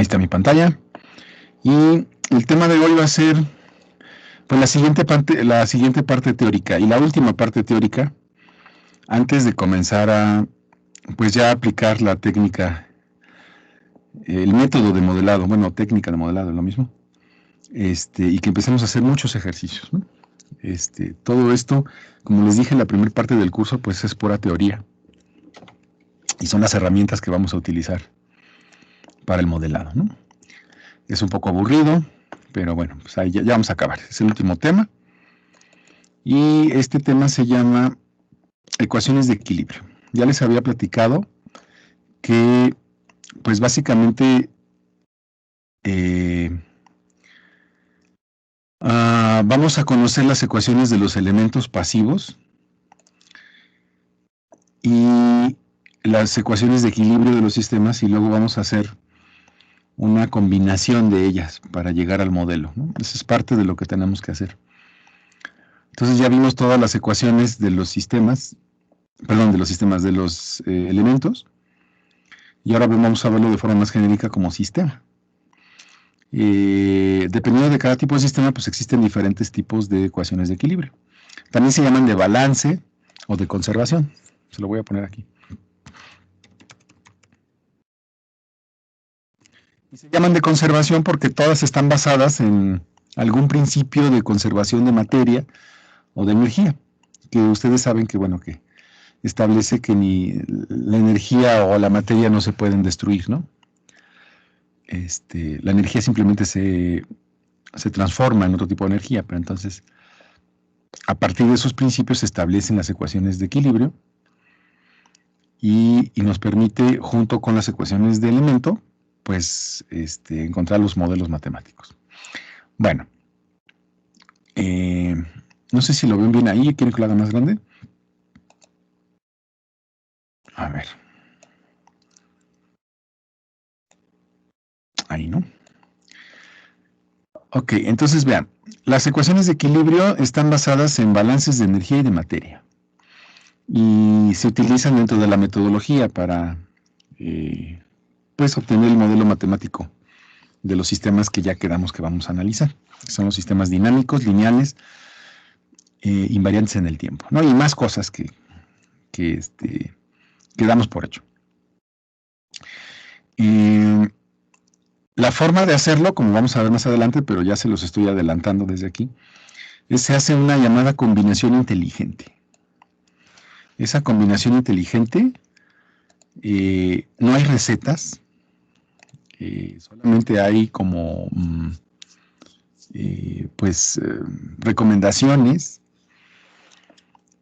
está mi pantalla. Y el tema de hoy va a ser pues la siguiente parte teórica y la última parte teórica antes de comenzar a pues ya aplicar la técnica, el método de modelado, bueno, técnica de modelado es lo mismo, y que empecemos a hacer muchos ejercicios, ¿no? Todo esto, como les dije en la primera parte del curso, pues es pura teoría y son las herramientas que vamos a utilizar para el modelado, ¿no? Es un poco aburrido, pero bueno, pues ahí ya vamos a acabar. Es el último tema. Y este tema se llama ecuaciones de equilibrio. Ya les había platicado que, pues básicamente, vamos a conocer las ecuaciones de los elementos pasivos y las ecuaciones de equilibrio de los sistemas, y luego vamos a hacer una combinación de ellas para llegar al modelo, ¿no? Eso es parte de lo que tenemos que hacer. Entonces ya vimos todas las ecuaciones de los sistemas, de los elementos, y ahora vamos a verlo de forma más genérica como sistema. Dependiendo de cada tipo de sistema, pues existen diferentes tipos de ecuaciones de equilibrio. También se llaman de balance o de conservación. Se lo voy a poner aquí. Y se llaman de conservación porque todas están basadas en algún principio de conservación de materia o de energía, que ustedes saben que, bueno, que establece que ni la energía o la materia no se pueden destruir, ¿no? La energía simplemente se transforma en otro tipo de energía, pero entonces, a partir de esos principios se establecen las ecuaciones de equilibrio y nos permite, junto con las ecuaciones de elemento, pues, encontrar los modelos matemáticos. Bueno, no sé si lo ven bien ahí. ¿Quieren que lo haga más grande? A ver. Ahí, ¿no? Ok, entonces vean, las ecuaciones de equilibrio están basadas en balances de energía y de materia. Y se utilizan dentro de la metodología para pues obtener el modelo matemático de los sistemas que ya quedamos que vamos a analizar. Son los sistemas dinámicos, lineales, invariantes en el tiempo, ¿no? Y más cosas que damos por hecho. La forma de hacerlo, como vamos a ver más adelante, pero ya se los estoy adelantando desde aquí, se hace una llamada combinación inteligente. Esa combinación inteligente, no hay recetas, solamente hay como recomendaciones,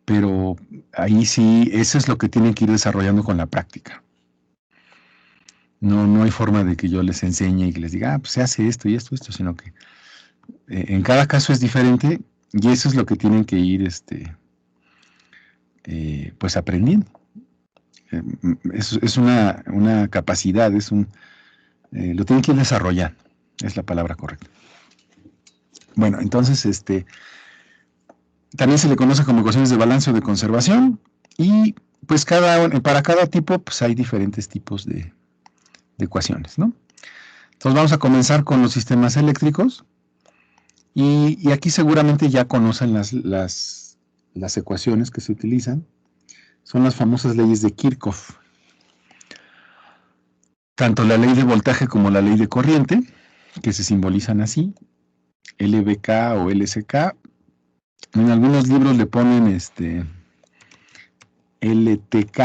pero ahí sí, eso es lo que tienen que ir desarrollando con la práctica. No hay forma de que yo les enseñe y que les diga, pues se hace esto y esto, sino que en cada caso es diferente y eso es lo que tienen que ir pues aprendiendo. Es una capacidad, lo tienen que ir desarrollando, es la palabra correcta. Bueno, entonces también se le conoce como ecuaciones de balance o de conservación, y pues para cada tipo pues hay diferentes tipos de ecuaciones, ¿no? Entonces vamos a comenzar con los sistemas eléctricos, y aquí seguramente ya conocen las ecuaciones que se utilizan. Son las famosas leyes de Kirchhoff. Tanto la ley de voltaje como la ley de corriente, que se simbolizan así, LVK o LSK. En algunos libros le ponen LTK,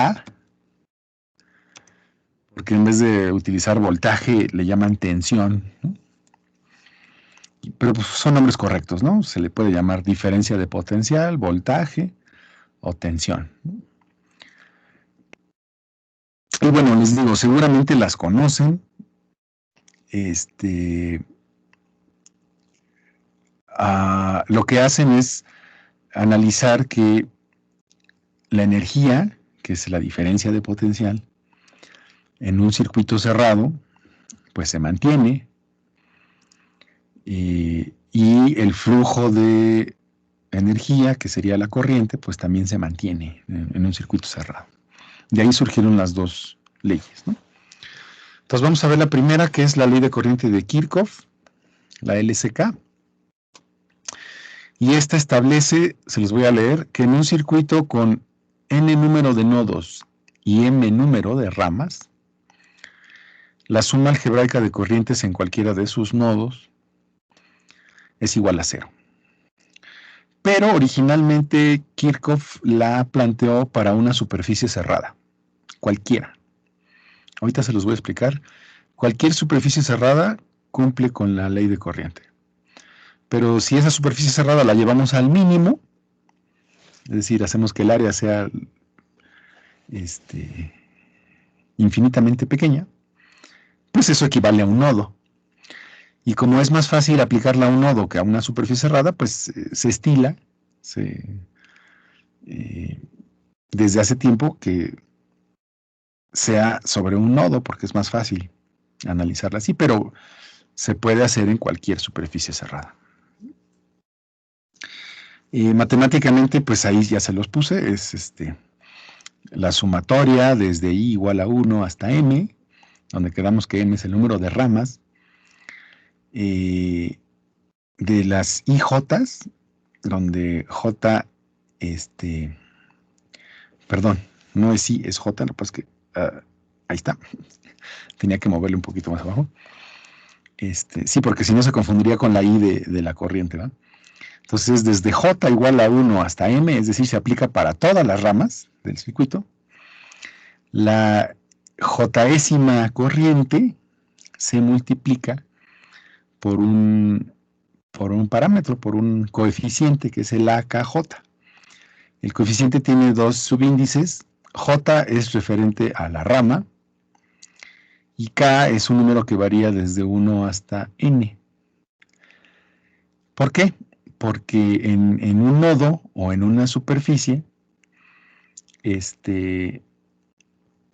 porque en vez de utilizar voltaje le llaman tensión, ¿no? Pero pues son nombres correctos, ¿no? Se le puede llamar diferencia de potencial, voltaje o tensión, ¿no? Y bueno, les digo, seguramente las conocen. Lo que hacen es analizar que la energía, que es la diferencia de potencial, en un circuito cerrado, pues se mantiene, y el flujo de energía, que sería la corriente, pues también se mantiene en un circuito cerrado. De ahí surgieron las dos leyes, ¿no? Entonces vamos a ver la primera, que es la ley de corriente de Kirchhoff, la LSK. Y esta establece, se los voy a leer, que en un circuito con n número de nodos y m número de ramas, la suma algebraica de corrientes en cualquiera de sus nodos es igual a 0. Pero originalmente Kirchhoff la planteó para una superficie cerrada, cualquiera. Ahorita se los voy a explicar. Cualquier superficie cerrada cumple con la ley de corriente. Pero si esa superficie cerrada la llevamos al mínimo, es decir, hacemos que el área sea infinitamente pequeña, pues eso equivale a un nodo. Y como es más fácil aplicarla a un nodo que a una superficie cerrada, pues se estila desde hace tiempo que sea sobre un nodo, porque es más fácil analizarla así, pero se puede hacer en cualquier superficie cerrada. Matemáticamente, pues ahí ya se los puse, es la sumatoria desde i igual a 1 hasta m, donde quedamos que m es el número de ramas, de las IJs, donde J, perdón, no es I, es J, no, pues que, ahí está, tenía que moverle un poquito más abajo, sí, porque si no se confundiría con la I de la corriente, ¿no? Entonces, desde J igual a 1 hasta M, es decir, se aplica para todas las ramas del circuito, la Jésima corriente se multiplica por un parámetro, por un coeficiente, que es el AKJ. El coeficiente tiene dos subíndices. J es referente a la rama y K es un número que varía desde 1 hasta N. ¿Por qué? Porque en un nodo o en una superficie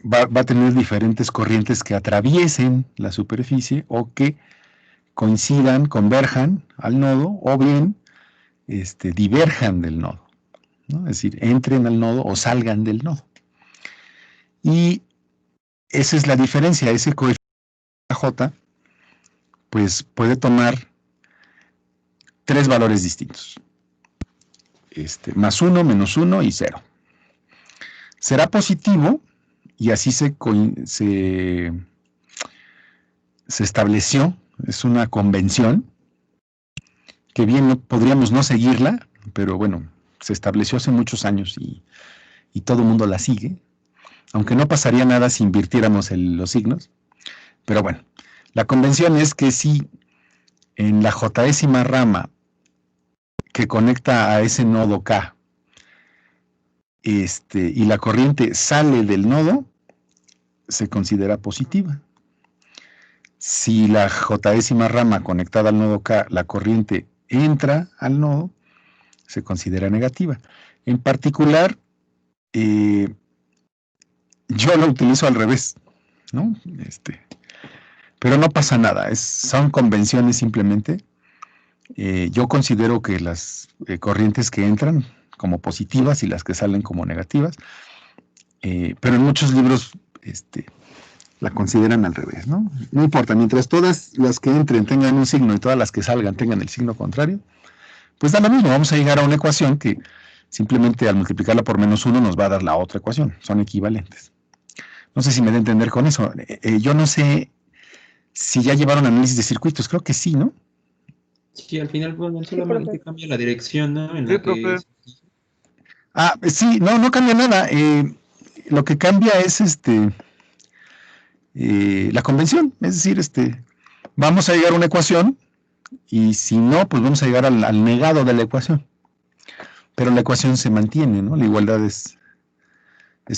va a tener diferentes corrientes que atraviesen la superficie o que coincidan, converjan al nodo, o bien diverjan del nodo, ¿no? Es decir, entren al nodo o salgan del nodo. Y esa es la diferencia. Ese coeficiente J pues puede tomar tres valores distintos. Más 1, menos 1 y 0. Será positivo, y así se estableció, es una convención, que bien podríamos no seguirla, pero bueno, se estableció hace muchos años y todo el mundo la sigue, aunque no pasaría nada si invirtiéramos los signos. Pero bueno, la convención es que si en la Jésima rama que conecta a ese nodo K, y la corriente sale del nodo, se considera positiva. Si la Jésima rama conectada al nodo K, la corriente entra al nodo, se considera negativa. En particular, yo lo utilizo al revés, ¿no? Pero no pasa nada, son convenciones simplemente. Yo considero que las corrientes que entran como positivas y las que salen como negativas, pero en muchos libros la consideran al revés, ¿no? No importa, mientras todas las que entren tengan un signo y todas las que salgan tengan el signo contrario, pues da lo mismo, vamos a llegar a una ecuación que simplemente al multiplicarla por menos 1 nos va a dar la otra ecuación, son equivalentes. No sé si me da a entender con eso. Yo no sé si ya llevaron análisis de circuitos, creo que sí, ¿no? Sí, al final pues, solamente cambia la dirección, ¿no? En la que sí, no cambia nada. Lo que cambia es la convención, es decir, vamos a llegar a una ecuación y si no, pues vamos a llegar al negado de la ecuación. Pero la ecuación se mantiene, ¿no? La igualdad es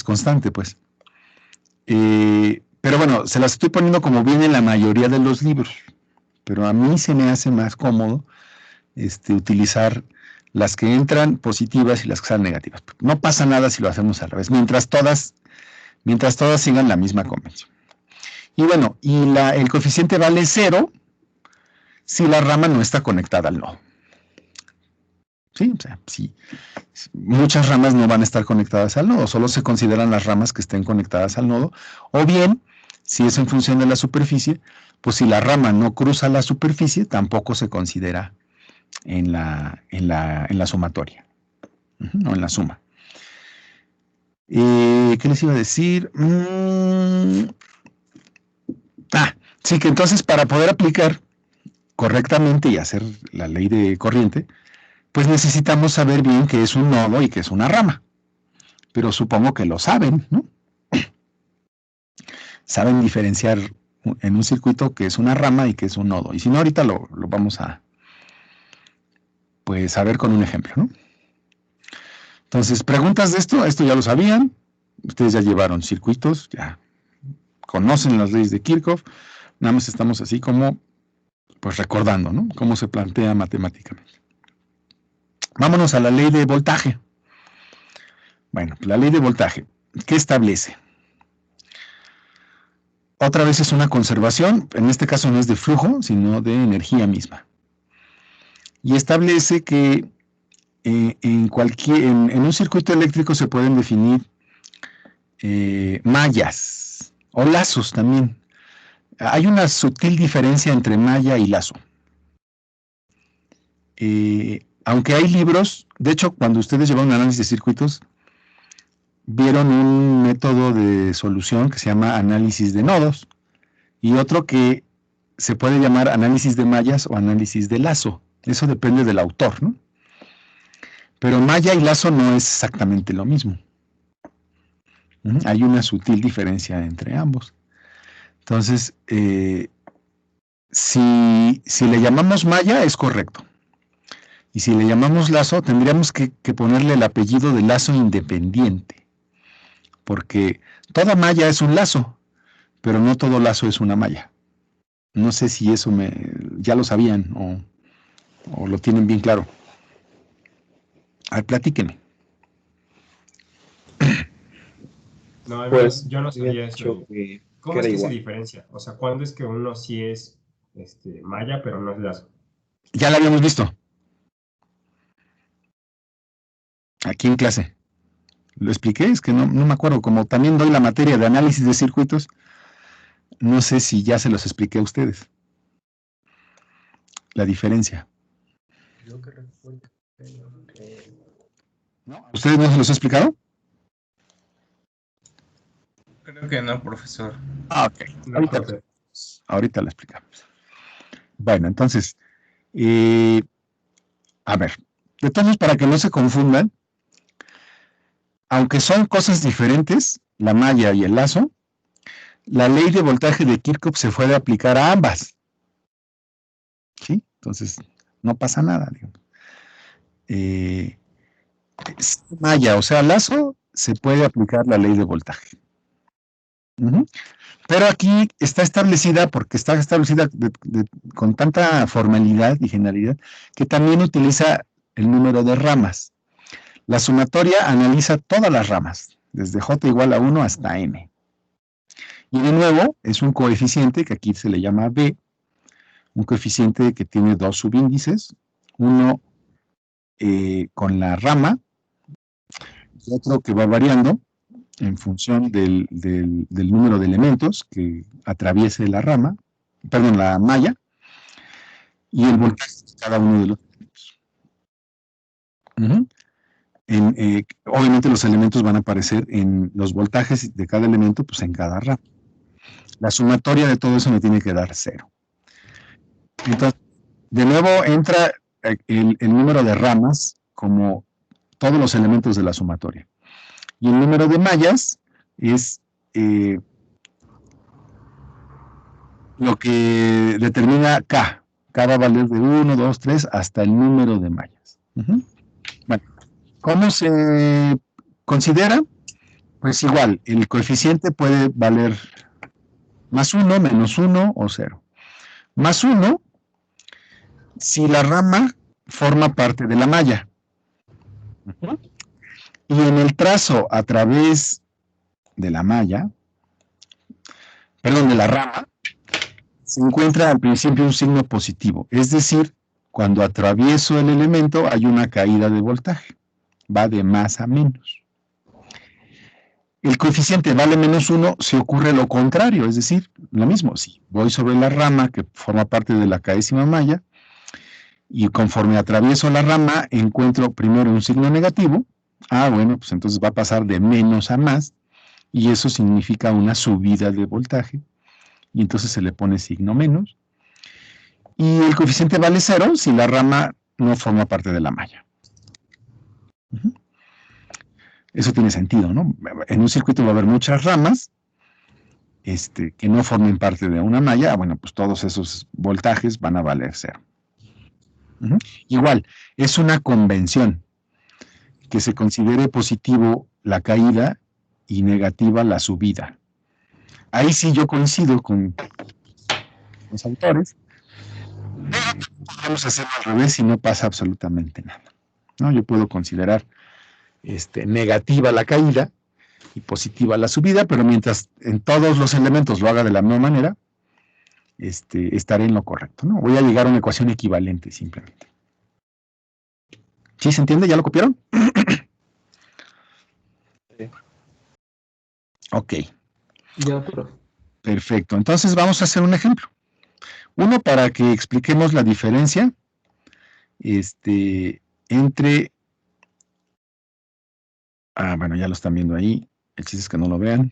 constante, pues. Pero bueno, se las estoy poniendo como viene en la mayoría de los libros, pero a mí se me hace más cómodo utilizar las que entran positivas y las que salen negativas. No pasa nada si lo hacemos al revés, mientras todas sigan la misma convención. Y bueno, el coeficiente vale 0 si la rama no está conectada al nodo. ¿Sí? O sea, sí, muchas ramas no van a estar conectadas al nodo, solo se consideran las ramas que estén conectadas al nodo, o bien Si es en función de la superficie, pues si la rama no cruza la superficie, tampoco se considera en la sumatoria, o en la suma. ¿Qué les iba a decir? Sí, que entonces para poder aplicar correctamente y hacer la ley de corriente, pues necesitamos saber bien qué es un nodo y qué es una rama. Pero supongo que lo saben, ¿no? Saben diferenciar en un circuito qué es una rama y qué es un nodo. Y si no, ahorita lo vamos a, pues, a ver con un ejemplo, ¿no? Entonces, preguntas de esto ya lo sabían. Ustedes ya llevaron circuitos, ya conocen las leyes de Kirchhoff. Nada más estamos así como, pues, recordando, ¿no? Cómo se plantea matemáticamente. Vámonos a la ley de voltaje. Bueno, la ley de voltaje, ¿qué establece? Otra vez es una conservación, en este caso no es de flujo, sino de energía misma. Y establece que en un circuito eléctrico se pueden definir mallas o lazos también. Hay una sutil diferencia entre malla y lazo. Aunque hay libros, de hecho, cuando ustedes llevan un análisis de circuitos, vieron un método de solución que se llama análisis de nodos y otro que se puede llamar análisis de mallas o análisis de lazo. Eso depende del autor, ¿no? Pero malla y lazo no es exactamente lo mismo. Hay una sutil diferencia entre ambos. Entonces, si le llamamos malla, es correcto. Y si le llamamos lazo, tendríamos que ponerle el apellido de lazo independiente. Porque toda malla es un lazo, pero no todo lazo es una malla. No sé si eso ya lo sabían o lo tienen bien claro. A ver, platíquenme. No, pues yo no sabía eso. ¿Cómo es que se diferencia? O sea, ¿cuándo es que uno sí es malla, pero no es lazo? Ya lo habíamos visto. Aquí en clase. ¿Lo expliqué? Es que no me acuerdo. Como también doy la materia de análisis de circuitos, no sé si ya se los expliqué a ustedes. La diferencia. Yo que recuerdo. ¿Ustedes no se los he explicado? Creo que no, profesor. Ok. No, Ahorita lo explicamos. Bueno, entonces, a ver, de todos modos, para que no se confundan, aunque son cosas diferentes, la malla y el lazo, la ley de voltaje de Kirchhoff se puede aplicar a ambas. ¿Sí? Entonces, no pasa nada, digamos. Malla, o sea, lazo, se puede aplicar la ley de voltaje. Pero aquí está establecida, porque está establecida con tanta formalidad y generalidad, que también utiliza el número de ramas. La sumatoria analiza todas las ramas, desde j igual a 1 hasta n. Y de nuevo, es un coeficiente que aquí se le llama b, un coeficiente que tiene dos subíndices, uno con la rama, y otro que va variando en función del número de elementos que atraviese la rama, perdón, la malla, y el voltaje de cada uno de los elementos. Obviamente los elementos van a aparecer en los voltajes de cada elemento, pues en cada rama. La sumatoria de todo eso me tiene que dar 0. Entonces, de nuevo entra el número de ramas como todos los elementos de la sumatoria. Y el número de mallas es lo que determina K. K va a valer de 1, 2, 3 hasta el número de mallas. Bueno, ¿cómo se considera? Pues igual, el coeficiente puede valer más 1, menos 1 o 0. Más 1 si la rama forma parte de la malla. Y en el trazo a través de la malla, perdón, de la rama, se encuentra al principio un signo positivo. Es decir, cuando atravieso el elemento hay una caída de voltaje. Va de más a menos. El coeficiente vale -1, se ocurre lo contrario, es decir, lo mismo, si voy sobre la rama que forma parte de la k-ésima malla, y conforme atravieso la rama, encuentro primero un signo negativo, bueno, pues entonces va a pasar de menos a más, y eso significa una subida de voltaje, y entonces se le pone signo menos, y el coeficiente vale 0 si la rama no forma parte de la malla. Eso tiene sentido, ¿no? En un circuito va a haber muchas ramas que no formen parte de una malla, bueno, pues todos esos voltajes van a valer 0. Igual, es una convención que se considere positivo la caída y negativa la subida. Ahí sí yo coincido con los autores. Podemos hacerlo al revés y no pasa absolutamente nada, ¿no? Yo puedo considerar negativa la caída y positiva la subida, pero mientras en todos los elementos lo haga de la misma manera, estaré en lo correcto, ¿no? Voy a llegar a una ecuación equivalente simplemente. ¿Sí se entiende? ¿Ya lo copiaron? Sí. Ok. Ya, profe. Perfecto. Entonces vamos a hacer un ejemplo. Uno para que expliquemos la diferencia entre... bueno, ya lo están viendo ahí. El chiste es que no lo vean.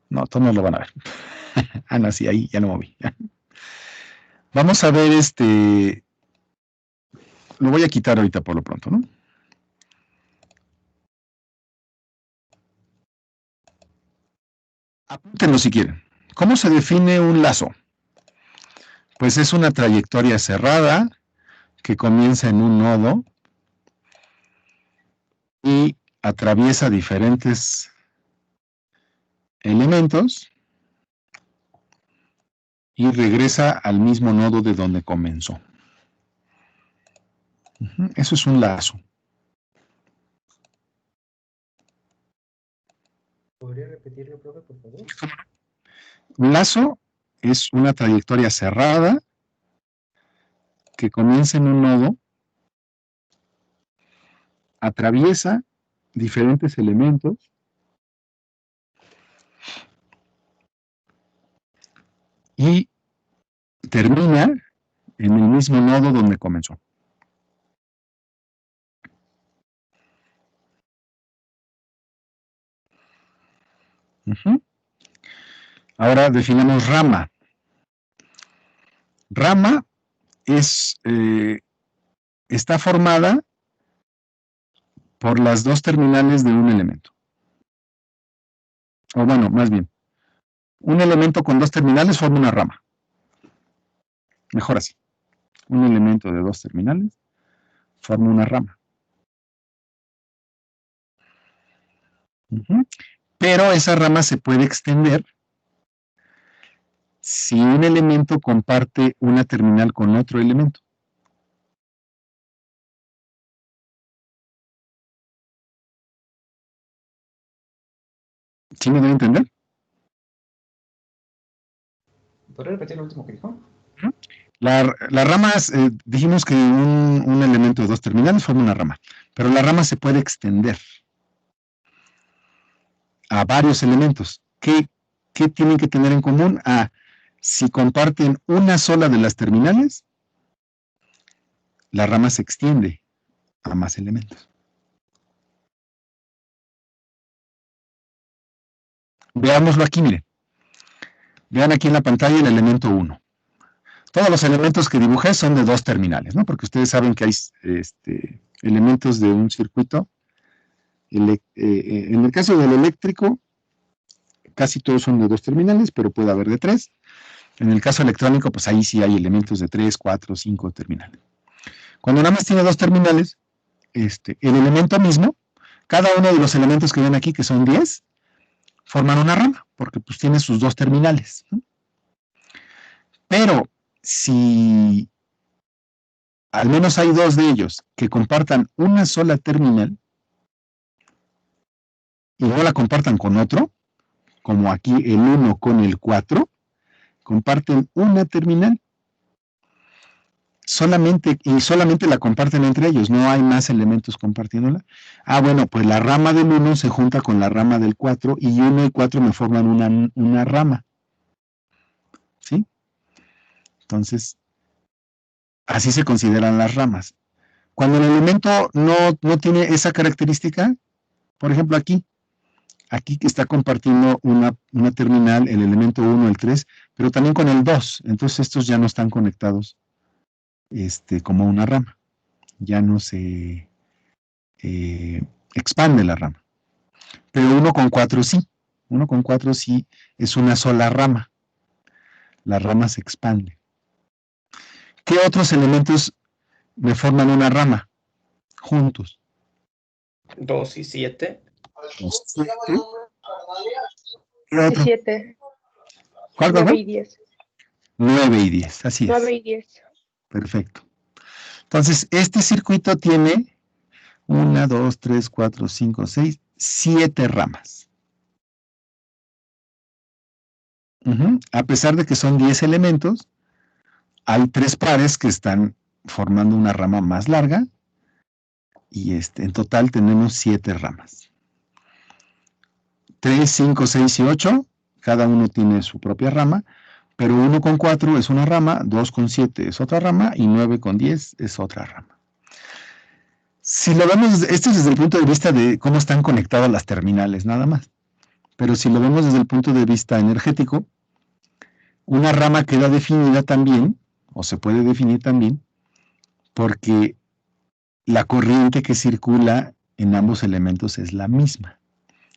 No, todos no lo van a ver. No, sí, ahí ya lo moví. Vamos a ver lo voy a quitar ahorita por lo pronto, ¿no? Apúntenlo si quieren. ¿Cómo se define un lazo? Pues es una trayectoria cerrada que comienza en un nodo y atraviesa diferentes elementos y regresa al mismo nodo de donde comenzó. Eso es un lazo. ¿Podría repetirlo, profe, por favor? Un lazo es una trayectoria cerrada que comienza en un nodo, atraviesa diferentes elementos y termina en el mismo nodo donde comenzó. Ahora definamos rama. Rama está formada por las dos terminales de un elemento. O bueno, más bien, un elemento con dos terminales forma una rama. Mejor así. Un elemento de dos terminales forma una rama. Pero esa rama se puede extender si un elemento comparte una terminal con otro elemento. ¿Sí me doy a entender? ¿Podría repetir lo último que dijo? Las ramas, dijimos que un elemento de dos terminales forma una rama, pero la rama se puede extender a varios elementos. ¿Qué tienen que tener en común? Si comparten una sola de las terminales, la rama se extiende a más elementos. Veámoslo aquí, miren. Vean aquí en la pantalla el elemento 1. Todos los elementos que dibujé son de dos terminales, ¿no? Porque ustedes saben que hay elementos de un circuito. En el caso del eléctrico, casi todos son de dos terminales, pero puede haber de tres. En el caso electrónico, pues ahí sí hay elementos de 3, 4, 5 terminales. Cuando nada más tiene dos terminales, el elemento mismo, cada uno de los elementos que ven aquí, que son 10, forman una rama, porque pues tiene sus dos terminales, ¿no? Pero si al menos hay dos de ellos que compartan una sola terminal y no la compartan con otro, como aquí el 1 con el 4, comparten una terminal. solamente la comparten entre ellos, no hay más elementos compartiéndola. Ah, bueno, pues la rama del 1 se junta con la rama del 4 y 1 y 4 me forman una rama. ¿Sí? Entonces, así se consideran las ramas. Cuando el elemento no tiene esa característica, por ejemplo aquí que está compartiendo una terminal, el elemento 1, el 3, pero también con el 2, entonces estos ya no están conectados como una rama, ya no se expande la rama. Pero 1 con 4 sí, 1 con 4 sí es una sola rama, la rama se expande. ¿Qué otros elementos me forman una rama juntos? 2 y 7. 7. ¿Cuál? 9 y 10. 9 y 10, así es. 9 y 10. Perfecto. Entonces, este circuito tiene 1, 2, 3, 4, 5, 6, 7 ramas. A pesar de que son 10 elementos, hay 3 pares que están formando una rama más larga y en total tenemos 7 ramas. 3, 5, 6 y 8, cada uno tiene su propia rama, pero 1 con 4 es una rama, 2 con 7 es otra rama y 9 con 10 es otra rama. Si lo vemos, esto es desde el punto de vista de cómo están conectadas las terminales, nada más. Pero si lo vemos desde el punto de vista energético, una rama queda definida también, o se puede definir también, porque la corriente que circula en ambos elementos es la misma.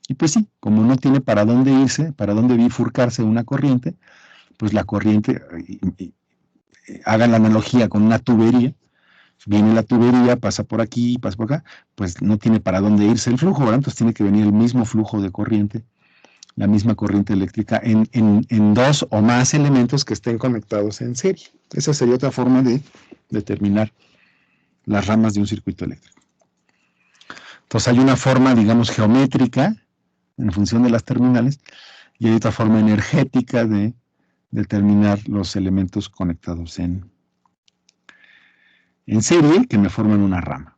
Y pues sí, como no tiene para dónde irse, para dónde bifurcarse una corriente, pues la corriente, hagan la analogía con una tubería, viene la tubería, pasa por aquí, pasa por acá, pues no tiene para dónde irse el flujo, ¿verdad? Entonces tiene que venir el mismo flujo de corriente, la misma corriente eléctrica en 2 o más elementos que estén conectados en serie. Esa sería otra forma de determinar las ramas de un circuito eléctrico. Entonces hay una forma, digamos, geométrica en función de las terminales y hay otra forma energética de determinar los elementos conectados en serie que me forman una rama.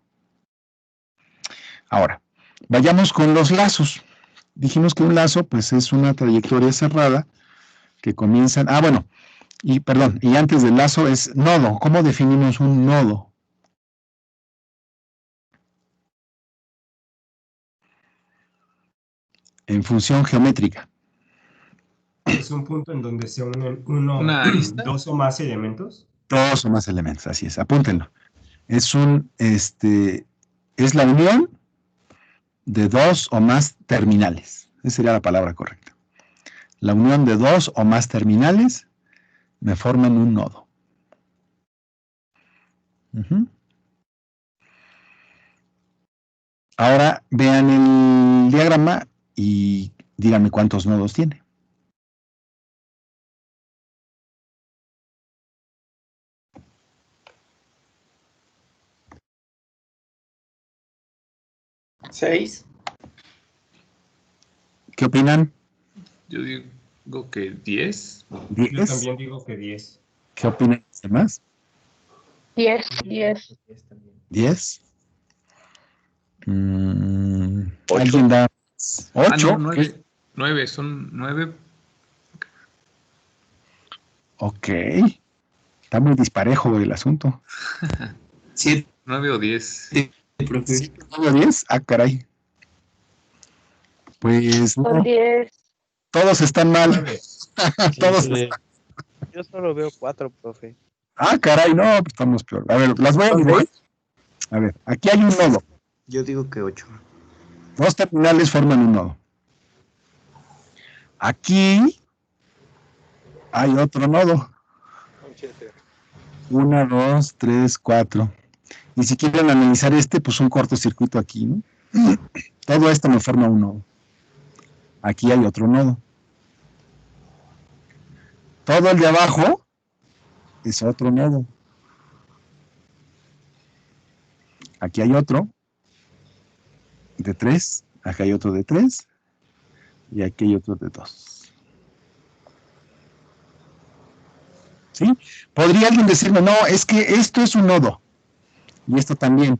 Ahora, vayamos con los lazos. Dijimos que un lazo, pues, es una trayectoria cerrada que comienzan... Ah, bueno, y antes del lazo es nodo. ¿Cómo definimos un nodo? En función geométrica. Es un punto en donde se unen ¿Una arista? 2 o más elementos. 2 o más elementos, así es, apúntenlo. Es es la unión de 2 o más terminales. Esa sería la palabra correcta. La unión de 2 o más terminales me forman un nodo. Ahora vean el diagrama y díganme cuántos nodos tiene. ¿6? ¿Qué opinan? Yo digo que 10. Yo ¿10? también digo que 10. ¿Qué opinan los demás? 10. 10. 10. ¿Alguien da 8? Ah, no, 9. 9, son 9. Ok. Está muy disparejo el asunto. 7. 9 o 10. Profe. 9 o 10. Ah, caray. Pues no, Son 10. todos están mal. 9. Todos Sí, están... yo solo veo 4, profe. Ah, caray, no, pues estamos peor. A ver, las voy a dibujar. A ver, aquí hay un nodo. Yo digo que 8. 2 terminales forman un nodo. Aquí hay otro nodo. 1, 2, 3, 4. Y si quieren analizar pues un cortocircuito aquí, ¿no? Todo esto me forma un nodo. Aquí hay otro nodo. Todo el de abajo es otro nodo. Aquí hay otro de 3, acá hay otro de 3 y aquí hay otro de 2. ¿Sí? Podría alguien decirme, no, es que esto es un nodo, y esto también,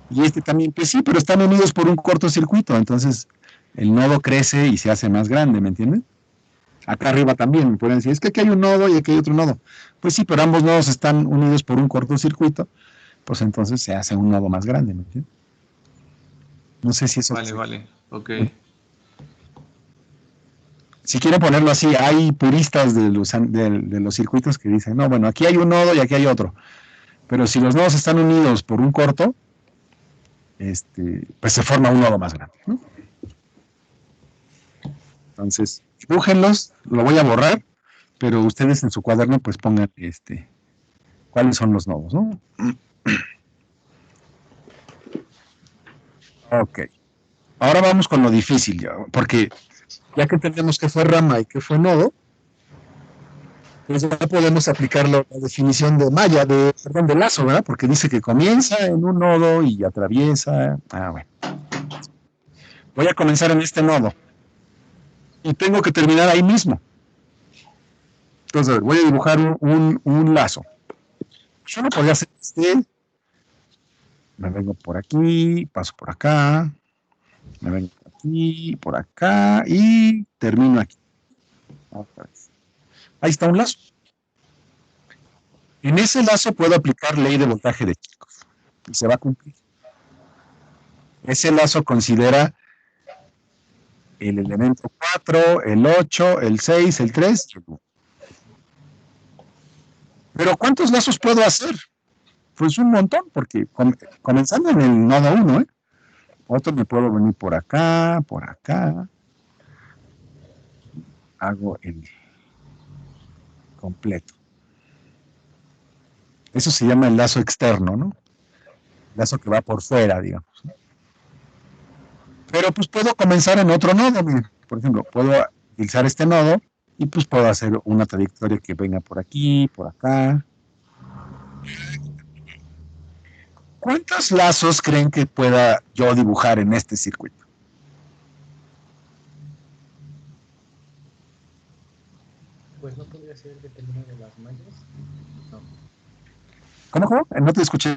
y este también. Pues sí, pero están unidos por un cortocircuito, entonces el nodo crece y se hace más grande, ¿me entienden? Acá arriba también me pueden decir, es que aquí hay un nodo y aquí hay otro nodo. Pues sí, pero ambos nodos están unidos por un cortocircuito, pues entonces se hace un nodo más grande, ¿me entiendes? No sé si eso... Vale, ok. Si quieren ponerlo así, hay puristas de los circuitos que dicen, no, bueno, aquí hay un nodo y aquí hay otro. Pero si los nodos están unidos por un corto, pues se forma un nodo más grande, ¿no? Entonces, dibújenlos, lo voy a borrar, pero ustedes en su cuaderno pues pongan cuáles son los nodos, ¿no? Ok. Ahora vamos con lo difícil, ya, porque ya que entendemos qué fue rama y qué fue nodo, pues ya podemos aplicar la definición de malla, de lazo, ¿verdad? Porque dice que comienza en un nodo y atraviesa. Bueno. Voy a comenzar en este nodo y tengo que terminar ahí mismo. Entonces, a ver, voy a dibujar un lazo. Yo no podría hacer me vengo por aquí, paso por acá, me vengo por acá y termino aquí. Ahí está un lazo. En ese lazo puedo aplicar ley de voltaje de Kirchhoff y se va a cumplir. Ese lazo considera el elemento 4, el 8, el 6, el 3 y el 1. Pero ¿cuántos lazos puedo hacer? Pues un montón, porque comenzando en el nodo 1, otro me puedo venir por acá, hago el completo. Eso se llama el lazo externo, ¿no? El lazo que va por fuera, digamos. Pero pues puedo comenzar en otro nodo, miren. Por ejemplo, puedo utilizar este nodo y pues puedo hacer una trayectoria que venga por aquí, por acá. ¿Cuántos lazos creen que pueda yo dibujar en este circuito? Pues no podría ser dependiendo de las mallas. No. ¿Cómo? No te escuché.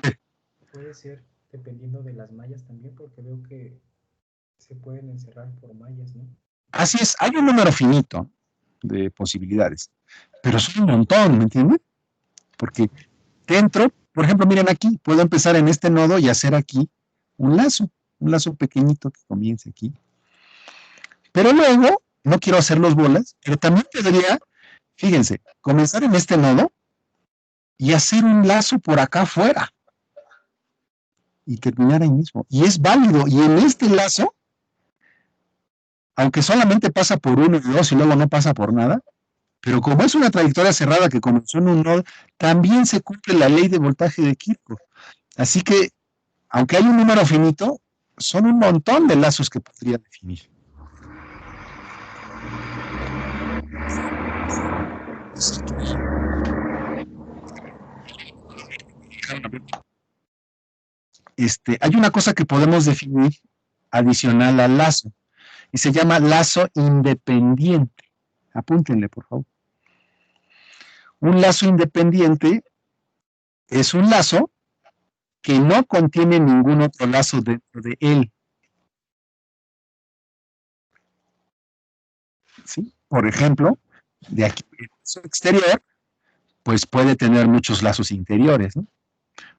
Puede ser dependiendo de las mallas también, porque veo que se pueden encerrar por mallas, ¿no? Así es, hay un número finito de posibilidades, pero son un montón, ¿me entienden? Porque dentro, por ejemplo, miren aquí, puedo empezar en este nodo y hacer aquí un lazo pequeñito que comience aquí. Pero luego, no quiero hacer los bolas, pero también podría, fíjense, comenzar en este nodo y hacer un lazo por acá afuera y terminar ahí mismo. Y es válido, y en este lazo, aunque solamente pasa por uno y dos y luego no pasa por nada, pero como es una trayectoria cerrada que comenzó en un nodo, también se cumple la ley de voltaje de Kirchhoff. Así que, aunque hay un número finito, son un montón de lazos que podría definir. Hay una cosa que podemos definir adicional al lazo y se llama lazo independiente. Apúntenle, por favor. Un lazo independiente es un lazo que no contiene ningún otro lazo dentro de él. ¿Sí? Por ejemplo, de aquí, el lazo exterior, pues puede tener muchos lazos interiores, ¿no?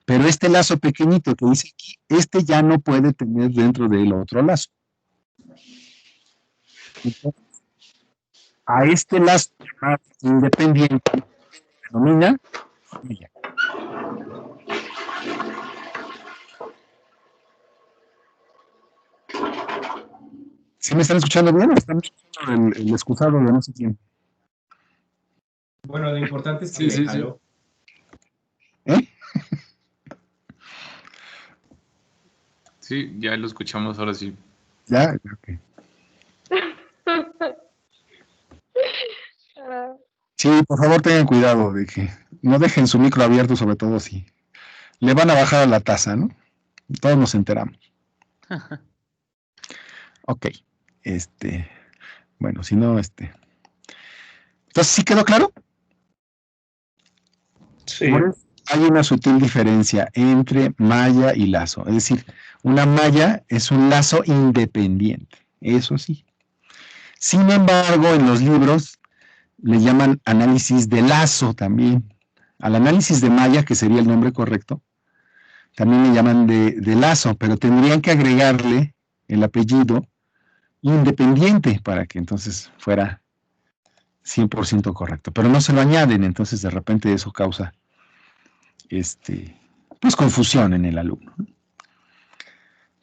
Pero este lazo pequeñito que dice aquí, ya no puede tener dentro de él otro lazo. Entonces, a este lazo independiente se denomina malla. ¿Sí me están escuchando bien? ¿Están escuchando el excusado de no sé quién? Bueno, lo importante es que le jaló. Sí, ya lo escuchamos ahora sí. Ya, ok. Sí, por favor tengan cuidado de que no dejen su micro abierto, sobre todo si le van a bajar a la tasa, ¿no? Todos nos enteramos. Ok. Bueno, si no, Entonces, ¿sí quedó claro? Sí. Por eso hay una sutil diferencia entre malla y lazo. Es decir, una malla es un lazo independiente, eso sí. Sin embargo, en los libros le llaman análisis de lazo también. Al análisis de malla, que sería el nombre correcto, también le llaman de lazo, pero tendrían que agregarle el apellido independiente para que entonces fuera 100% correcto. Pero no se lo añaden, entonces de repente eso causa pues confusión en el alumno, ¿no?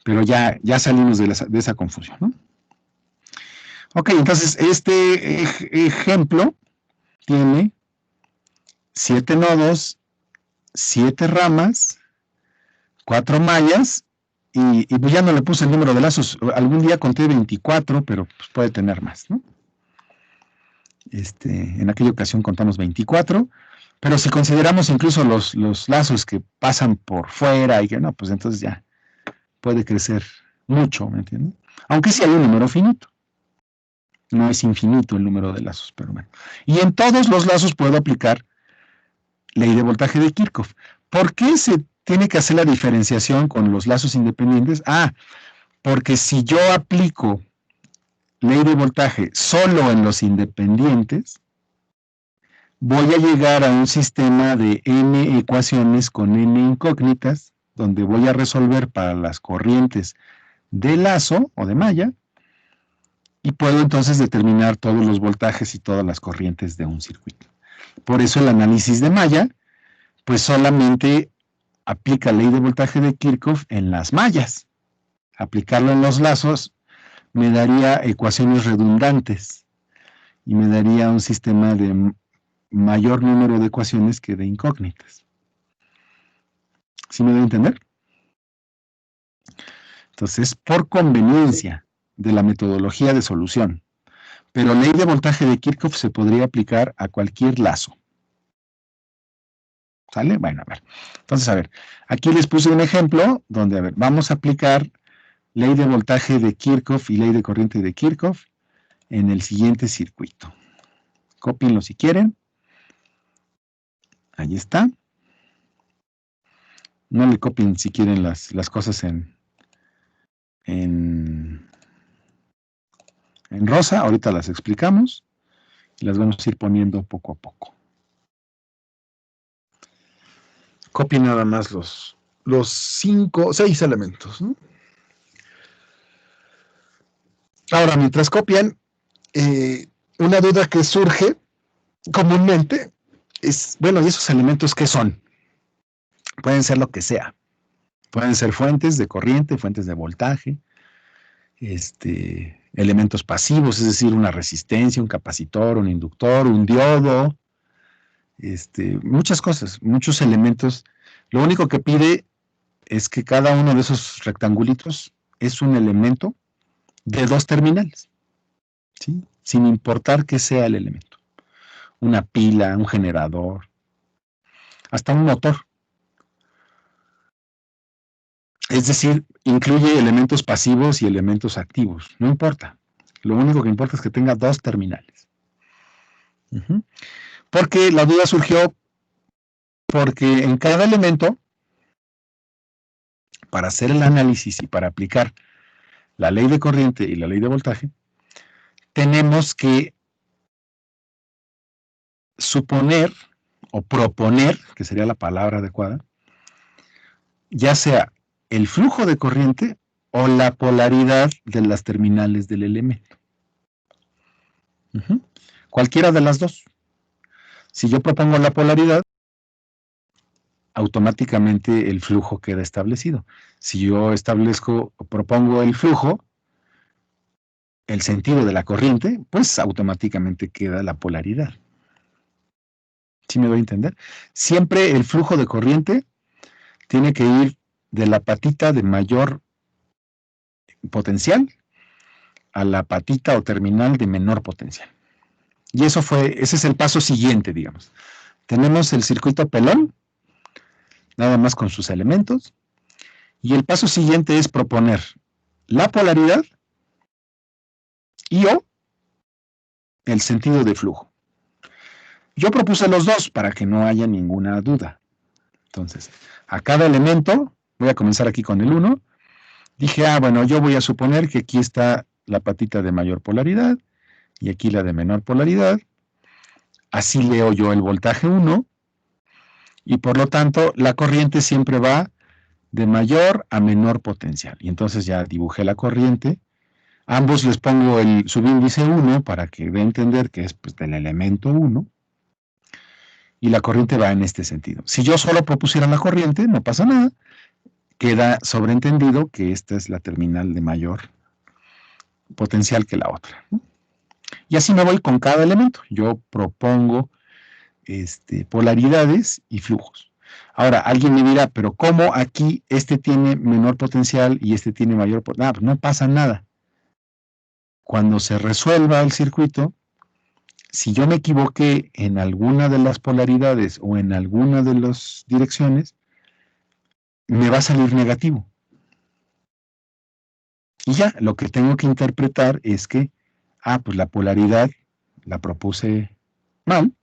Pero ya salimos de esa confusión, ¿no? Ok, entonces este ejemplo tiene 7 nodos, 7 ramas, 4 mallas, y pues ya no le puse el número de lazos. Algún día conté 24, pero pues puede tener más, ¿no? En aquella ocasión contamos 24, pero si consideramos incluso los lazos que pasan por fuera y que no, pues entonces ya puede crecer mucho, ¿me entiendes? Aunque sí hay un número finito. No es infinito el número de lazos, pero bueno. Y en todos los lazos puedo aplicar ley de voltaje de Kirchhoff. ¿Por qué se tiene que hacer la diferenciación con los lazos independientes? Porque si yo aplico ley de voltaje solo en los independientes, voy a llegar a un sistema de n ecuaciones con n incógnitas, donde voy a resolver para las corrientes de lazo o de malla, y puedo entonces determinar todos los voltajes y todas las corrientes de un circuito. Por eso el análisis de malla, pues solamente aplica ley de voltaje de Kirchhoff en las mallas. Aplicarlo en los lazos me daría ecuaciones redundantes y me daría un sistema de mayor número de ecuaciones que de incógnitas. ¿Sí me doy a entender? Entonces, por conveniencia de la metodología de solución, pero ley de voltaje de Kirchhoff se podría aplicar a cualquier lazo. ¿Sale? Bueno, a ver. Entonces, a ver, aquí les puse un ejemplo donde, a ver, vamos a aplicar ley de voltaje de Kirchhoff y ley de corriente de Kirchhoff en el siguiente circuito. Cópienlo si quieren. Ahí está. No le copien si quieren las cosas en rosa. Ahorita las explicamos y las vamos a ir poniendo poco a poco. Copien nada más los 6 elementos, ¿no? Ahora, mientras copian, una duda que surge comúnmente es, bueno, ¿y esos elementos qué son? Pueden ser lo que sea. Pueden ser fuentes de corriente, fuentes de voltaje, elementos pasivos, es decir, una resistencia, un capacitor, un inductor, un diodo, muchas cosas, muchos elementos. Lo único que pide es que cada uno de esos rectangulitos es un elemento de 2 terminales, ¿sí? Sin importar qué sea el elemento. Una pila, un generador, hasta un motor. Es decir, incluye elementos pasivos y elementos activos, no importa. Lo único que importa es que tenga 2 terminales. Porque la duda surgió porque en cada elemento, para hacer el análisis y para aplicar la ley de corriente y la ley de voltaje, tenemos que suponer o proponer, que sería la palabra adecuada, ya sea el flujo de corriente o la polaridad de las terminales del elemento. Cualquiera de las dos. Si yo propongo la polaridad, automáticamente el flujo queda establecido. Si yo propongo el flujo, el sentido de la corriente, pues automáticamente queda la polaridad. ¿Sí me doy a entender? Siempre el flujo de corriente tiene que ir de la patita de mayor potencial a la patita o terminal de menor potencial. Y ese es el paso siguiente, digamos. Tenemos el circuito pelón, nada más con sus elementos, y el paso siguiente es proponer la polaridad y o el sentido de flujo. Yo propuse los dos para que no haya ninguna duda. Entonces, a cada elemento, voy a comenzar aquí con el 1. Dije, bueno, yo voy a suponer que aquí está la patita de mayor polaridad y aquí la de menor polaridad. Así leo yo el voltaje 1 y por lo tanto la corriente siempre va de mayor a menor potencial. Y entonces ya dibujé la corriente. Ambos les pongo el subíndice 1 para que dé a entender que es pues, del elemento 1. Y la corriente va en este sentido. Si yo solo propusiera la corriente, no pasa nada. Queda sobreentendido que esta es la terminal de mayor potencial que la otra, ¿no? Y así me voy con cada elemento. Yo propongo polaridades y flujos. Ahora, alguien me dirá, pero ¿cómo aquí este tiene menor potencial y este tiene mayor potencial? Pues no pasa nada. Cuando se resuelva el circuito, si yo me equivoqué en alguna de las polaridades o en alguna de las direcciones, me va a salir negativo. Y ya, lo que tengo que interpretar es que, pues la polaridad la propuse mal,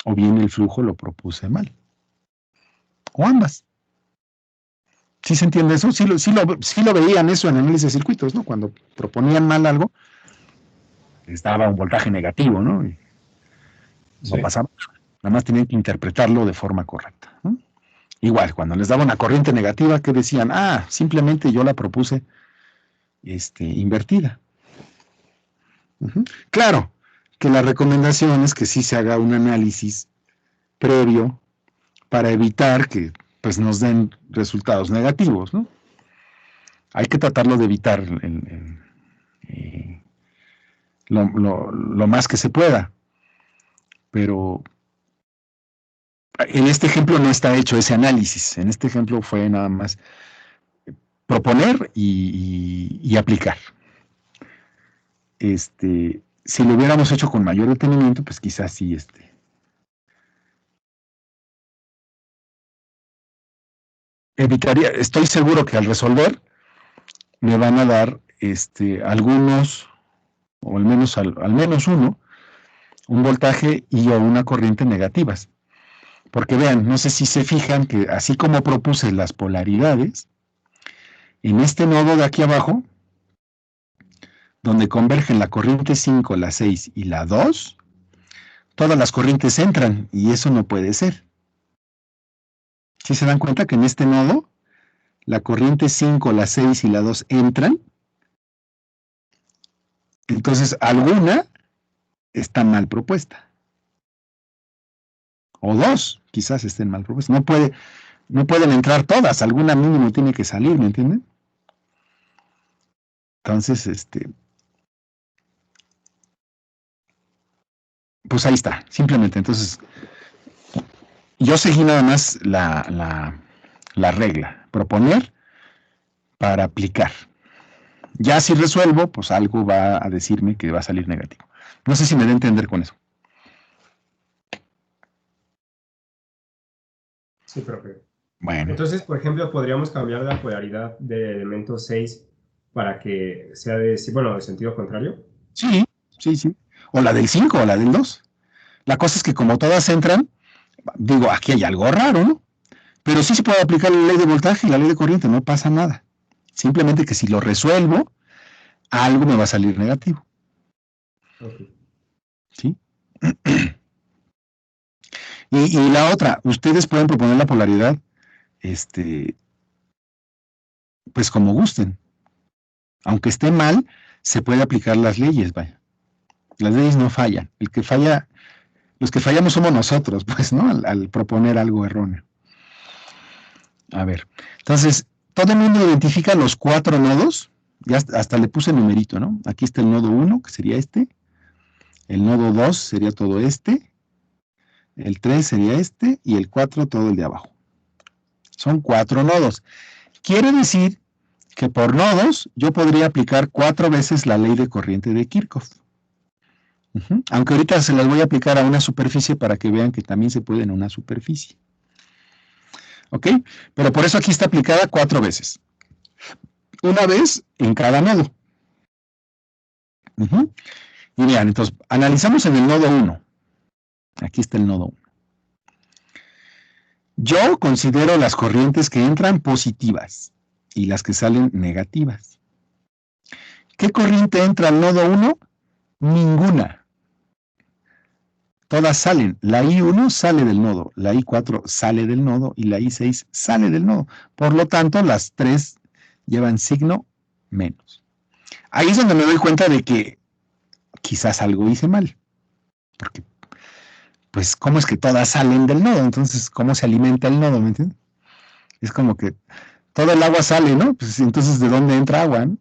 o bien el flujo lo propuse mal. O ambas. ¿Sí se entiende eso? Sí lo veían eso en análisis de circuitos, ¿no? Cuando proponían mal algo, les daba un voltaje negativo, ¿no? Y no pasaba nada. Nada más tenían que interpretarlo de forma correcta, ¿no? Igual, cuando les daba una corriente negativa, ¿qué decían? Simplemente yo la propuse invertida. Claro, que la recomendación es que sí se haga un análisis previo para evitar que pues, nos den resultados negativos, ¿no? Hay que tratarlo de evitar lo más que se pueda, pero en este ejemplo no está hecho ese análisis. En este ejemplo fue nada más proponer y aplicar. Si lo hubiéramos hecho con mayor detenimiento, pues quizás sí, evitaría, estoy seguro que al resolver me van a dar algunos, o al menos uno, un voltaje y o una corriente negativas. Porque vean, no sé si se fijan que así como propuse las polaridades, en este nodo de aquí abajo, donde convergen la corriente 5, la 6 y la 2, todas las corrientes entran y eso no puede ser. ¿Sí se dan cuenta que en este nodo la corriente 5, la 6 y la 2 entran? Entonces, alguna está mal propuesta. O dos, quizás estén mal propuestas. No pueden entrar todas, alguna mínimo tiene que salir, ¿me entienden? Entonces, pues ahí está, simplemente. Entonces, yo seguí nada más la regla, proponer para aplicar. Ya si resuelvo, pues algo va a decirme que va a salir negativo. No sé si me da a entender con eso. Sí, profe. Bueno. Entonces, por ejemplo, podríamos cambiar la polaridad del elemento 6 para que sea de sentido contrario. Sí. O la del 5 o la del 2. La cosa es que como todas entran, digo, aquí hay algo raro, ¿no? Pero sí se puede aplicar la ley de voltaje y la ley de corriente, no pasa nada. Simplemente que si lo resuelvo, algo me va a salir negativo. Okay. ¿Sí? Y la otra, ustedes pueden proponer la polaridad, pues como gusten. Aunque esté mal, se puede aplicar las leyes, vaya. Las leyes no fallan. Los que fallamos somos nosotros, pues, ¿no? Al proponer algo erróneo. A ver, entonces, todo el mundo identifica los 4 nodos, ya hasta le puse numerito, ¿no? Aquí está el nodo 1, que sería este, el nodo 2 sería todo este, el 3 sería este, y el 4 todo el de abajo. Son 4 nodos. Quiere decir que por nodos yo podría aplicar 4 veces la ley de corriente de Kirchhoff. Aunque ahorita se las voy a aplicar a una superficie para que vean que también se puede en una superficie. ¿Ok? Pero por eso aquí está aplicada 4 veces. Una vez en cada nodo. Y vean, entonces, analizamos en el nodo 1. Aquí está el nodo 1. Yo considero las corrientes que entran positivas y las que salen negativas. ¿Qué corriente entra al nodo 1? Ninguna. Todas salen. La I1 sale del nodo, la I4 sale del nodo y la I6 sale del nodo. Por lo tanto, las tres llevan signo menos. Ahí es donde me doy cuenta de que quizás algo hice mal. Porque, pues, ¿cómo es que todas salen del nodo? Entonces, ¿cómo se alimenta el nodo? ¿Me entiendes? Es como que todo el agua sale, ¿no? Pues entonces, ¿de dónde entra agua? ¿No?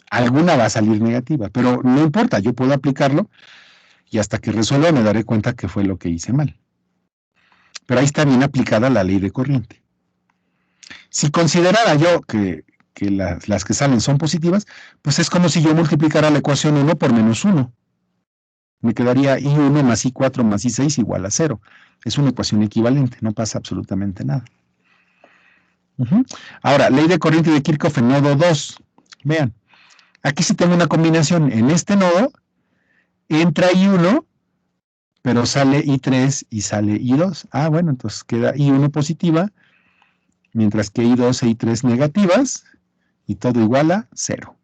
Alguna va a salir negativa, pero no importa, yo puedo aplicarlo y hasta que resuelva me daré cuenta que fue lo que hice mal. Pero ahí está bien aplicada la ley de corriente. Si considerara yo que las que salen son positivas, pues es como si yo multiplicara la ecuación 1 por menos 1. Me quedaría I1 más I4 más I6 igual a 0. Es una ecuación equivalente, no pasa absolutamente nada. Ahora, ley de corriente de Kirchhoff en nodo 2. Vean, aquí sí tengo una combinación. En este nodo entra I1, pero sale I3 y sale I2. Ah, bueno, entonces queda I1 positiva, mientras que I2 e I3 negativas, y todo igual a 0.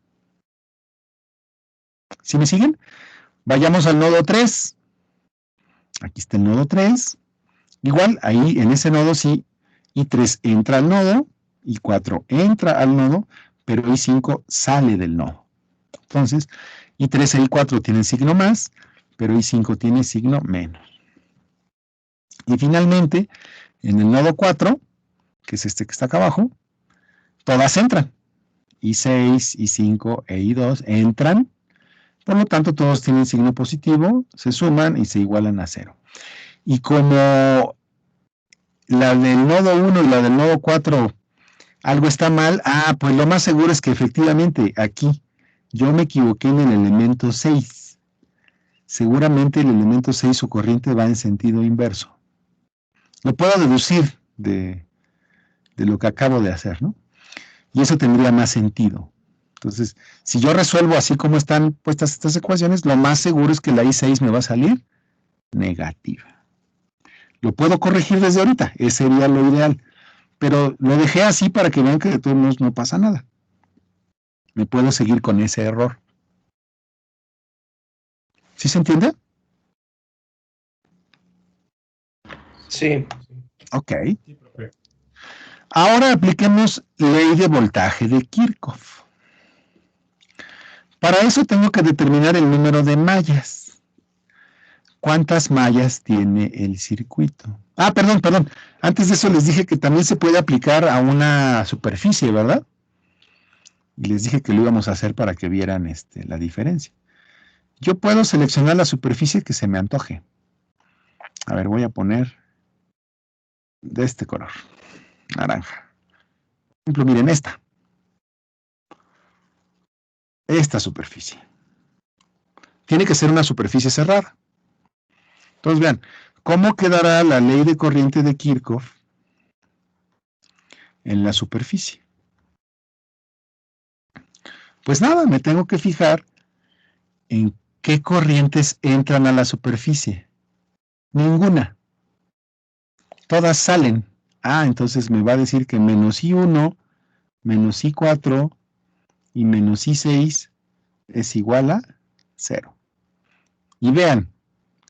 ¿Sí me siguen? Vayamos al nodo 3. Aquí está el nodo 3. Igual, ahí en ese nodo sí, I3 entra al nodo, I4 entra al nodo, pero I5 sale del nodo. Entonces, I3 e I4 tienen signo más, pero I5 tiene signo menos. Y finalmente, en el nodo 4, que es este que está acá abajo, todas entran. I6, I5 e I2 entran. Por lo tanto, todos tienen signo positivo, se suman y se igualan a 0. Y como la del nodo 1 y la del nodo 4 algo está mal, pues lo más seguro es que efectivamente aquí yo me equivoqué en el elemento 6. Seguramente el elemento 6 su corriente va en sentido inverso. Lo puedo deducir de lo que acabo de hacer, ¿no? Y eso tendría más sentido. Entonces, si yo resuelvo así como están puestas estas ecuaciones, lo más seguro es que la I6 me va a salir negativa. Lo puedo corregir desde ahorita, ese sería lo ideal. Pero lo dejé así para que vean que de todos modos no pasa nada. Me puedo seguir con ese error. ¿Sí se entiende? Sí. Ok. Ahora apliquemos ley de voltaje de Kirchhoff. Para eso tengo que determinar el número de mallas. ¿Cuántas mallas tiene el circuito? Perdón. Antes de eso les dije que también se puede aplicar a una superficie, ¿verdad? Y les dije que lo íbamos a hacer para que vieran la diferencia. Yo puedo seleccionar la superficie que se me antoje. A ver, voy a poner de este color, naranja. Por ejemplo, miren esta superficie. Tiene que ser una superficie cerrada. Entonces vean, ¿cómo quedará la ley de corriente de Kirchhoff en la superficie? Pues nada, me tengo que fijar en qué corrientes entran a la superficie. Ninguna. Todas salen. Entonces me va a decir que menos I1, menos I4 y menos I6 es igual a 0. Y vean,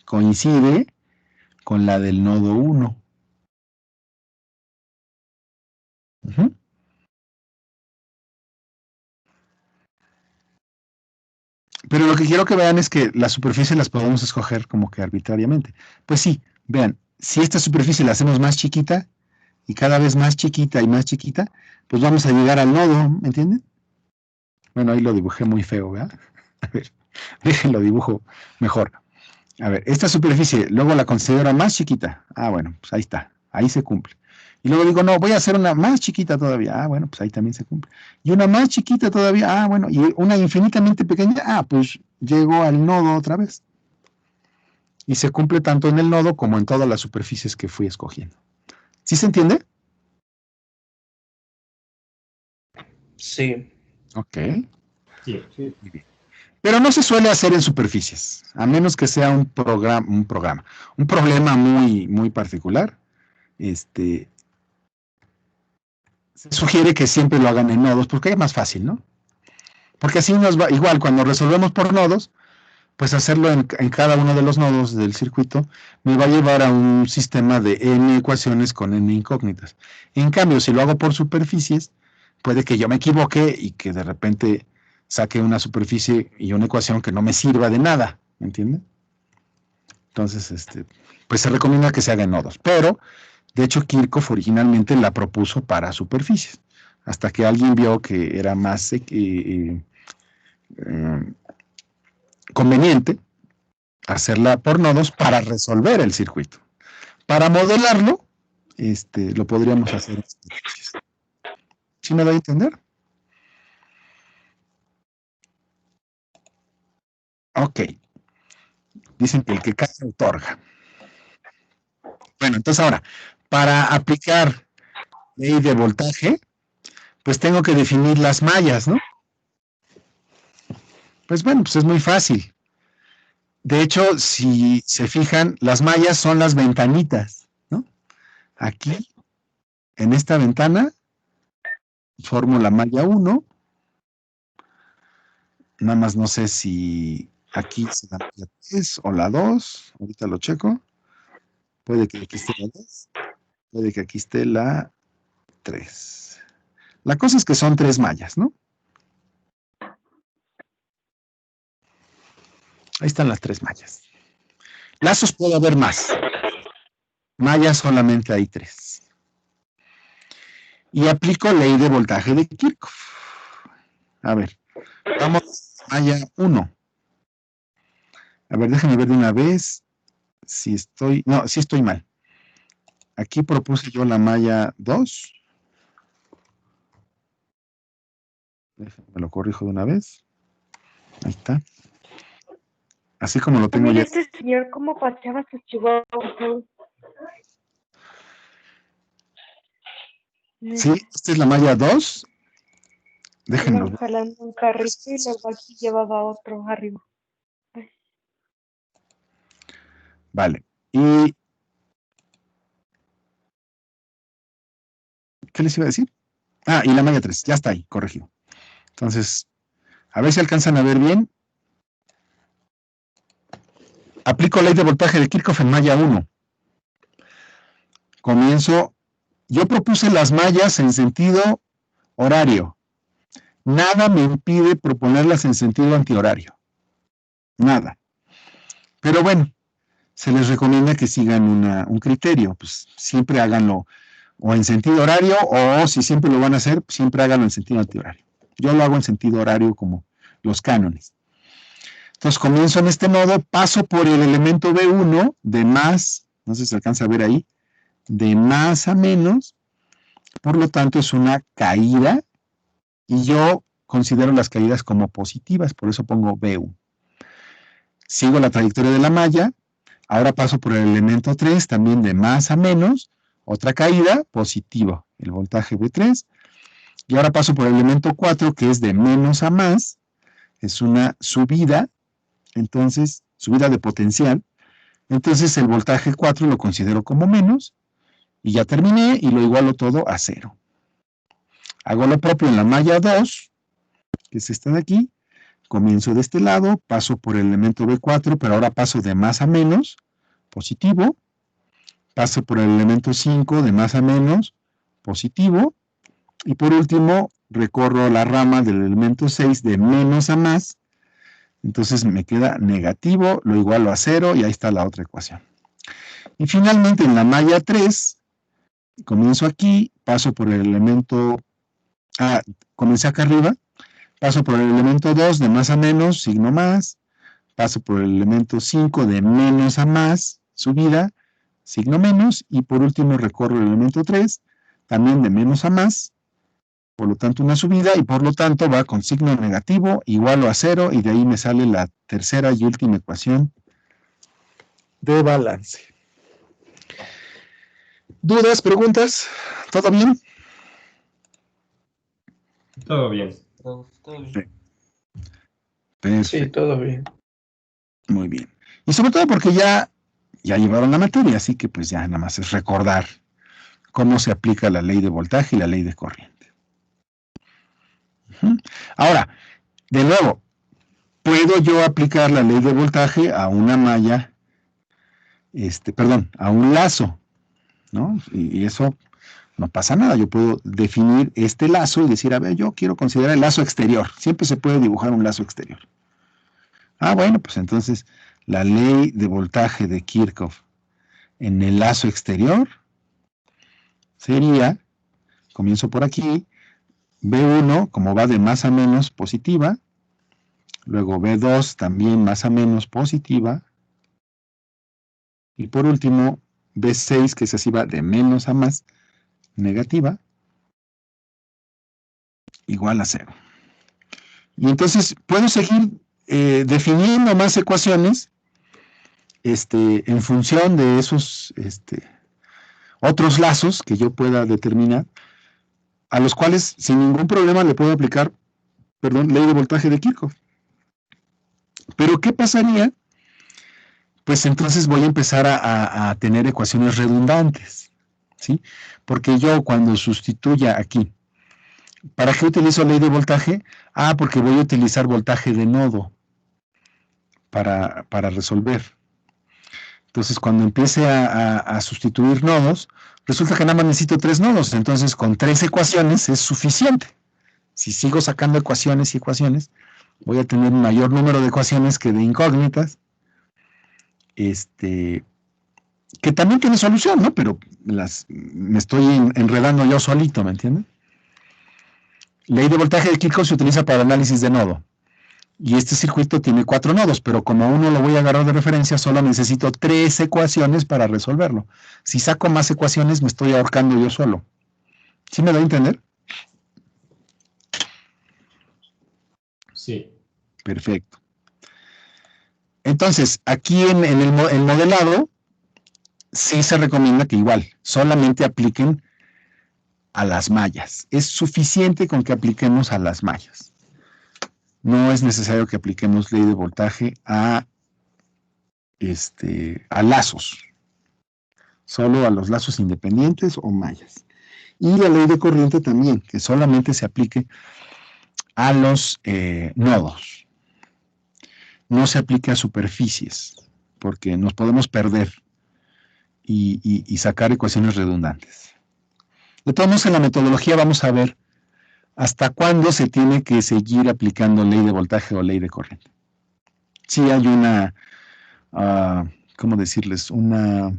coincide con la del nodo 1. Pero lo que quiero que vean es que las superficies las podemos escoger como que arbitrariamente. Pues sí, vean, si esta superficie la hacemos más chiquita y cada vez más chiquita y más chiquita, pues vamos a llegar al nodo, ¿me entienden? Bueno, ahí lo dibujé muy feo, ¿verdad? A ver, déjenlo dibujo mejor. A ver, esta superficie luego la considero más chiquita. Bueno, pues ahí está, ahí se cumple. Y luego digo, no, voy a hacer una más chiquita todavía. Bueno, pues ahí también se cumple. Y una más chiquita todavía. Bueno, y una infinitamente pequeña. Pues llego al nodo otra vez. Y se cumple tanto en el nodo como en todas las superficies que fui escogiendo. ¿Sí se entiende? Sí. Ok. Sí. Muy bien. Pero no se suele hacer en superficies, a menos que sea un problema muy, muy particular. Se sugiere que siempre lo hagan en nodos, porque es más fácil, ¿no? Porque así nos va, igual cuando resolvemos por nodos, pues hacerlo en cada uno de los nodos del circuito me va a llevar a un sistema de n ecuaciones con n incógnitas. En cambio, si lo hago por superficies, puede que yo me equivoque y que de repente saque una superficie y una ecuación que no me sirva de nada, ¿me entiende? Entonces, pues se recomienda que se haga en nodos, pero de hecho Kirchhoff originalmente la propuso para superficies, hasta que alguien vio que era más conveniente hacerla por nodos para resolver el circuito. Para modelarlo, lo podríamos hacer en superficies. ¿Sí me da a entender? Ok. Dicen que el que calla otorga. Bueno, entonces ahora, para aplicar ley de voltaje, pues tengo que definir las mallas, ¿no? Pues bueno, pues es muy fácil. De hecho, si se fijan, las mallas son las ventanitas, ¿no? Aquí, en esta ventana, formo la malla 1. Nada más no sé si aquí es la malla 3 o la 2. Ahorita lo checo. Puede que aquí esté la 2. Puede que aquí esté la 3. La cosa es que son 3 mallas, ¿no? Ahí están las 3 mallas. Lazos puede haber más. Mallas solamente hay 3. Y aplico ley de voltaje de Kirchhoff. A ver, vamos a malla 1. A ver, déjenme ver de una vez si estoy... No, sí estoy mal. Aquí propuse yo la malla 2. Déjenme lo corrijo de una vez. Ahí está. Así como lo tengo Mira, ya. este señor, ¿cómo paseaba sus chihuahuas? Sí, esta es la malla 2. Déjenme Iban ver. jalando un carrito y luego aquí llevaba otro arriba. Vale. ¿Y qué les iba a decir? Ah, y la malla 3. Ya está ahí, corregido. Entonces, a ver si alcanzan a ver bien. Aplico ley de voltaje de Kirchhoff en malla 1. Comienzo. Yo propuse las mallas en sentido horario. Nada me impide proponerlas en sentido antihorario. Nada. Pero bueno, se les recomienda que sigan un criterio. Pues siempre háganlo o en sentido horario o si siempre lo van a hacer, siempre háganlo en sentido antihorario. Yo lo hago en sentido horario como los cánones. Entonces comienzo en este nodo, paso por el elemento B1 de más, no sé si se alcanza a ver ahí, de más a menos, por lo tanto es una caída y yo considero las caídas como positivas, por eso pongo B1. Sigo la trayectoria de la malla, ahora paso por el elemento 3, también de más a menos, otra caída, positiva, el voltaje B3, y ahora paso por el elemento 4, que es de menos a más, es una subida, entonces, subida de potencial, entonces el voltaje 4 lo considero como menos, y ya terminé, y lo igualo todo a 0. Hago lo propio en la malla 2, que es esta de aquí, comienzo de este lado, paso por el elemento B4, pero ahora paso de más a menos, positivo, paso por el elemento 5, de más a menos, positivo, y por último, recorro la rama del elemento 6, de menos a más, entonces me queda negativo, lo igualo a 0, y ahí está la otra ecuación. Y finalmente, en la malla 3, comienzo aquí, paso por el elemento, comencé acá arriba, paso por el elemento 2 de más a menos, signo más, paso por el elemento 5 de menos a más, subida, signo menos, y por último recorro el elemento 3, también de menos a más, por lo tanto una subida, y por lo tanto va con signo negativo, igual a 0, y de ahí me sale la tercera y última ecuación de balance. ¿Dudas, preguntas? ¿Todo bien? Todo bien. Todo bien. Sí. Perfecto. Sí, todo bien. Muy bien. Y sobre todo porque ya llevaron la materia, así que pues ya nada más es recordar cómo se aplica la ley de voltaje y la ley de corriente. Ahora, de nuevo, ¿puedo yo aplicar la ley de voltaje a una malla, a un lazo, ¿no? Y eso no pasa nada. Yo puedo definir este lazo y decir, a ver, yo quiero considerar el lazo exterior. Siempre se puede dibujar un lazo exterior. Ah, bueno, pues entonces la ley de voltaje de Kirchhoff en el lazo exterior sería, comienzo por aquí, V1, como va de más a menos positiva, luego V2 también más a menos positiva, y por último V6, que es así, va de menos a más negativa, igual a 0. Y entonces puedo seguir definiendo más ecuaciones en función de esos otros lazos que yo pueda determinar, a los cuales sin ningún problema le puedo aplicar, ley de voltaje de Kirchhoff. Pero ¿qué pasaría? Pues entonces voy a empezar a tener ecuaciones redundantes, ¿sí? Porque yo cuando sustituya aquí, ¿para qué utilizo ley de voltaje? Ah, porque voy a utilizar voltaje de nodo para resolver. Entonces, cuando empiece a sustituir nodos, resulta que nada más necesito 3 nodos, entonces con 3 ecuaciones es suficiente. Si sigo sacando ecuaciones y ecuaciones, voy a tener un mayor número de ecuaciones que de incógnitas, que también tiene solución, ¿no? Pero me estoy enredando yo solito, ¿me entienden? Ley de voltaje de Kirchhoff se utiliza para análisis de nodo. Y este circuito tiene 4 nodos, pero como uno lo voy a agarrar de referencia, solo necesito 3 ecuaciones para resolverlo. Si saco más ecuaciones, me estoy ahorcando yo solo. ¿Sí me da a entender? Sí. Perfecto. Entonces, aquí en el modelado, sí se recomienda que igual, solamente apliquen a las mallas. Es suficiente con que apliquemos a las mallas. No es necesario que apliquemos ley de voltaje a lazos, solo a los lazos independientes o mallas. Y la ley de corriente también, que solamente se aplique a los nodos. No se aplique a superficies, porque nos podemos perder y sacar ecuaciones redundantes. De todos modos, en la metodología vamos a ver hasta cuándo se tiene que seguir aplicando ley de voltaje o ley de corriente. Sí hay una, ¿cómo decirles? Una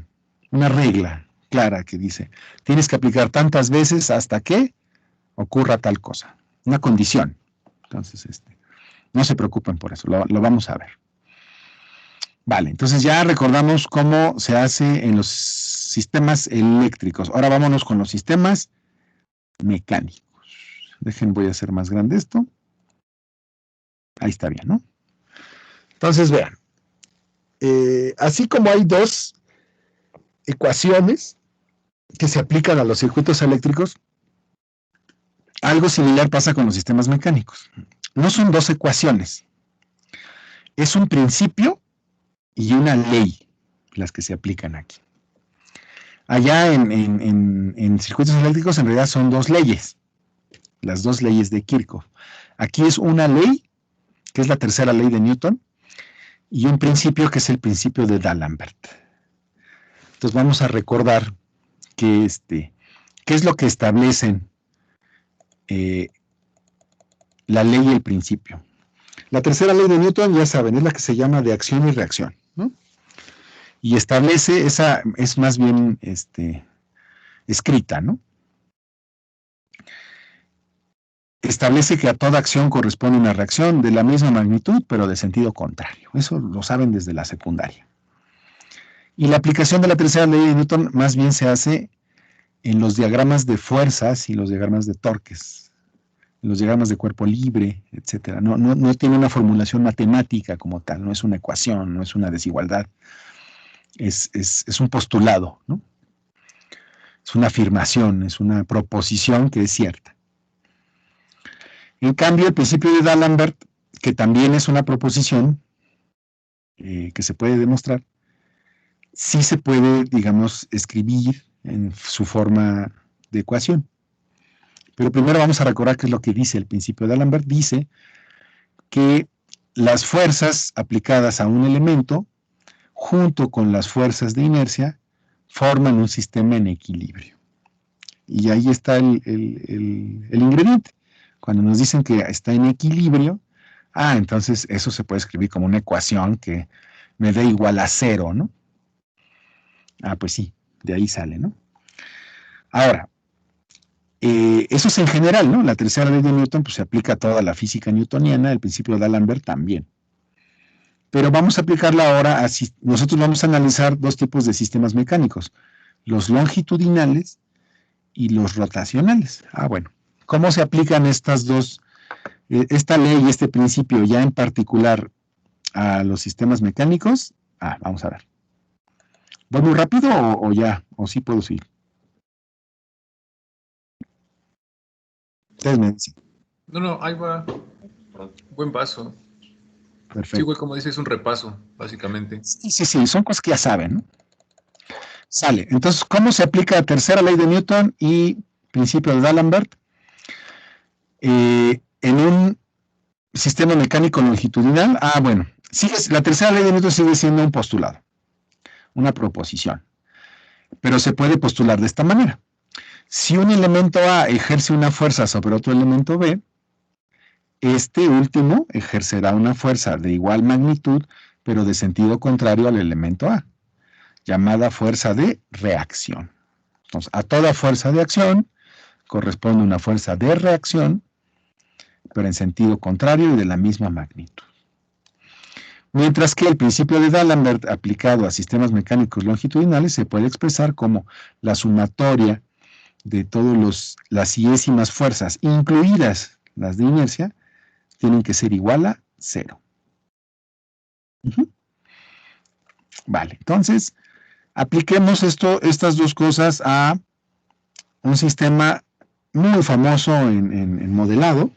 regla clara que dice, tienes que aplicar tantas veces hasta que ocurra tal cosa. Una condición. Entonces, no se preocupen por eso, lo vamos a ver. Vale, entonces ya recordamos cómo se hace en los sistemas eléctricos. Ahora vámonos con los sistemas mecánicos. Voy a hacer más grande esto. Ahí está bien, ¿no? Entonces, vean. Así como hay 2 ecuaciones que se aplican a los circuitos eléctricos, algo similar pasa con los sistemas mecánicos. No son 2 ecuaciones. Es un principio y una ley las que se aplican aquí. Allá en circuitos eléctricos en realidad son 2 leyes. Las 2 leyes de Kirchhoff. Aquí es una ley, que es la tercera ley de Newton, y un principio que es el principio de D'Alembert. Entonces vamos a recordar que qué es lo que establecen la ley y el principio. La tercera ley de Newton, ya saben, es la que se llama de acción y reacción, ¿no? Y establece, esa es más bien escrita, ¿no? Establece que a toda acción corresponde una reacción de la misma magnitud, pero de sentido contrario. Eso lo saben desde la secundaria. Y la aplicación de la tercera ley de Newton más bien se hace en los diagramas de fuerzas y los diagramas de torques, en los diagramas de cuerpo libre, etc. No tiene una formulación matemática como tal, no es una ecuación, no es una desigualdad. Es un postulado, ¿no? Es una afirmación, es una proposición que es cierta. En cambio, el principio de D'Alembert, que que también es una proposición que se puede demostrar, sí se puede, digamos, escribir en su forma de ecuación. Pero primero vamos a recordar qué es lo que dice el principio de D'Alembert. Dice que las fuerzas aplicadas a un elemento, junto con las fuerzas de inercia, forman un sistema en equilibrio. Y ahí está el ingrediente. Cuando nos dicen que está en equilibrio, entonces eso se puede escribir como una ecuación que me dé igual a 0, ¿no? Pues sí, de ahí sale, ¿no? Ahora, eso es en general, ¿no? La tercera ley de Newton pues, se aplica a toda la física newtoniana, el principio de D'Alembert también. Pero vamos a aplicarla ahora a... Nosotros vamos a analizar dos tipos de sistemas mecánicos, los longitudinales y los rotacionales. Bueno, ¿cómo se aplican estas dos, esta ley y este principio ya en particular a los sistemas mecánicos? Vamos a ver. ¿Voy muy rápido o ya? ¿O sí puedo seguir? Ustedes me dicen. No, ahí va. Buen paso. Perfecto. Sí, igual como dices, es un repaso, básicamente. Sí, son cosas que ya saben, ¿no? Sale. Entonces, ¿cómo se aplica la tercera ley de Newton y principio de D'Alembert? En un sistema mecánico longitudinal, bueno, la tercera ley de Newton sigue siendo un postulado, una proposición, pero se puede postular de esta manera. Si un elemento A ejerce una fuerza sobre otro elemento B, este último ejercerá una fuerza de igual magnitud, pero de sentido contrario al elemento A, llamada fuerza de reacción. Entonces, a toda fuerza de acción corresponde una fuerza de reacción, pero en sentido contrario y de la misma magnitud. Mientras que el principio de D'Alembert aplicado a sistemas mecánicos longitudinales se puede expresar como la sumatoria de todas las iésimas fuerzas, incluidas las de inercia, tienen que ser igual a 0. Vale, entonces, apliquemos estas dos cosas a un sistema muy famoso en modelado,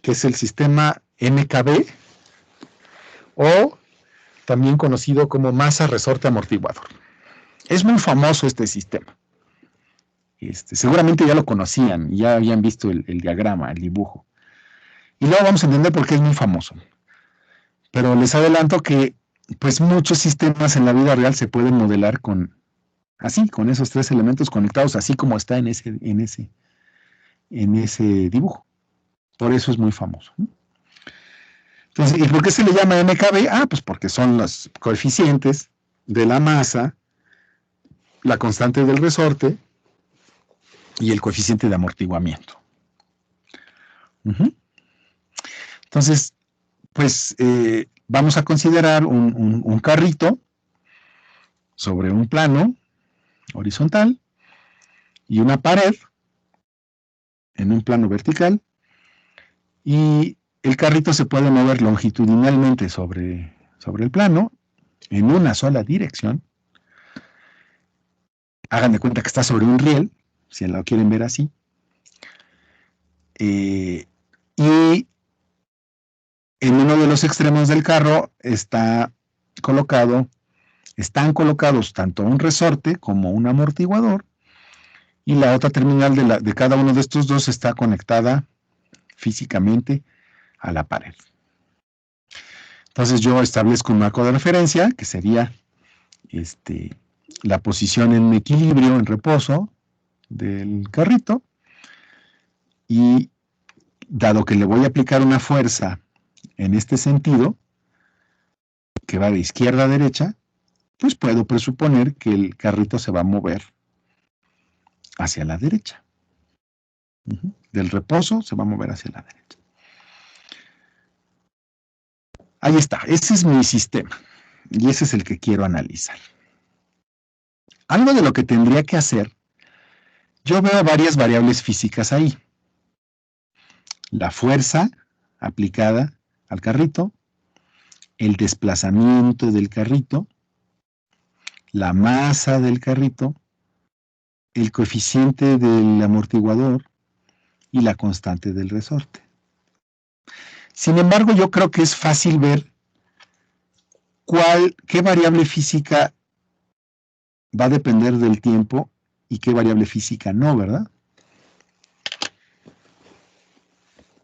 que es el sistema MKB, o también conocido como masa resorte amortiguador. Es muy famoso este sistema. Seguramente ya lo conocían, ya habían visto el diagrama, el dibujo. Y luego vamos a entender por qué es muy famoso. Pero les adelanto que pues muchos sistemas en la vida real se pueden modelar con esos tres elementos conectados, así como está en ese dibujo. Por eso es muy famoso, ¿no? Entonces, ¿y por qué se le llama MKB? Pues porque son los coeficientes de la masa, la constante del resorte y el coeficiente de amortiguamiento. Entonces, pues vamos a considerar un carrito sobre un plano horizontal y una pared en un plano vertical, y el carrito se puede mover longitudinalmente sobre el plano en una sola dirección. Hagan de cuenta que está sobre un riel, si lo quieren ver así. Y en uno de los extremos del carro están colocados tanto un resorte como un amortiguador, y la otra terminal de cada uno de estos dos está conectada físicamente a la pared. Entonces yo establezco un marco de referencia, que sería la posición en equilibrio, en reposo del carrito, y dado que le voy a aplicar una fuerza en este sentido, que va de izquierda a derecha, pues puedo presuponer que el carrito se va a mover hacia la derecha. Del reposo se va a mover hacia la derecha. Ahí está, ese es mi sistema, y ese es el que quiero analizar. Algo de lo que tendría que hacer, yo veo varias variables físicas ahí. La fuerza aplicada al carrito, el desplazamiento del carrito, la masa del carrito, el coeficiente del amortiguador y la constante del resorte. Sin embargo, yo creo que es fácil ver qué variable física va a depender del tiempo y qué variable física no, ¿verdad?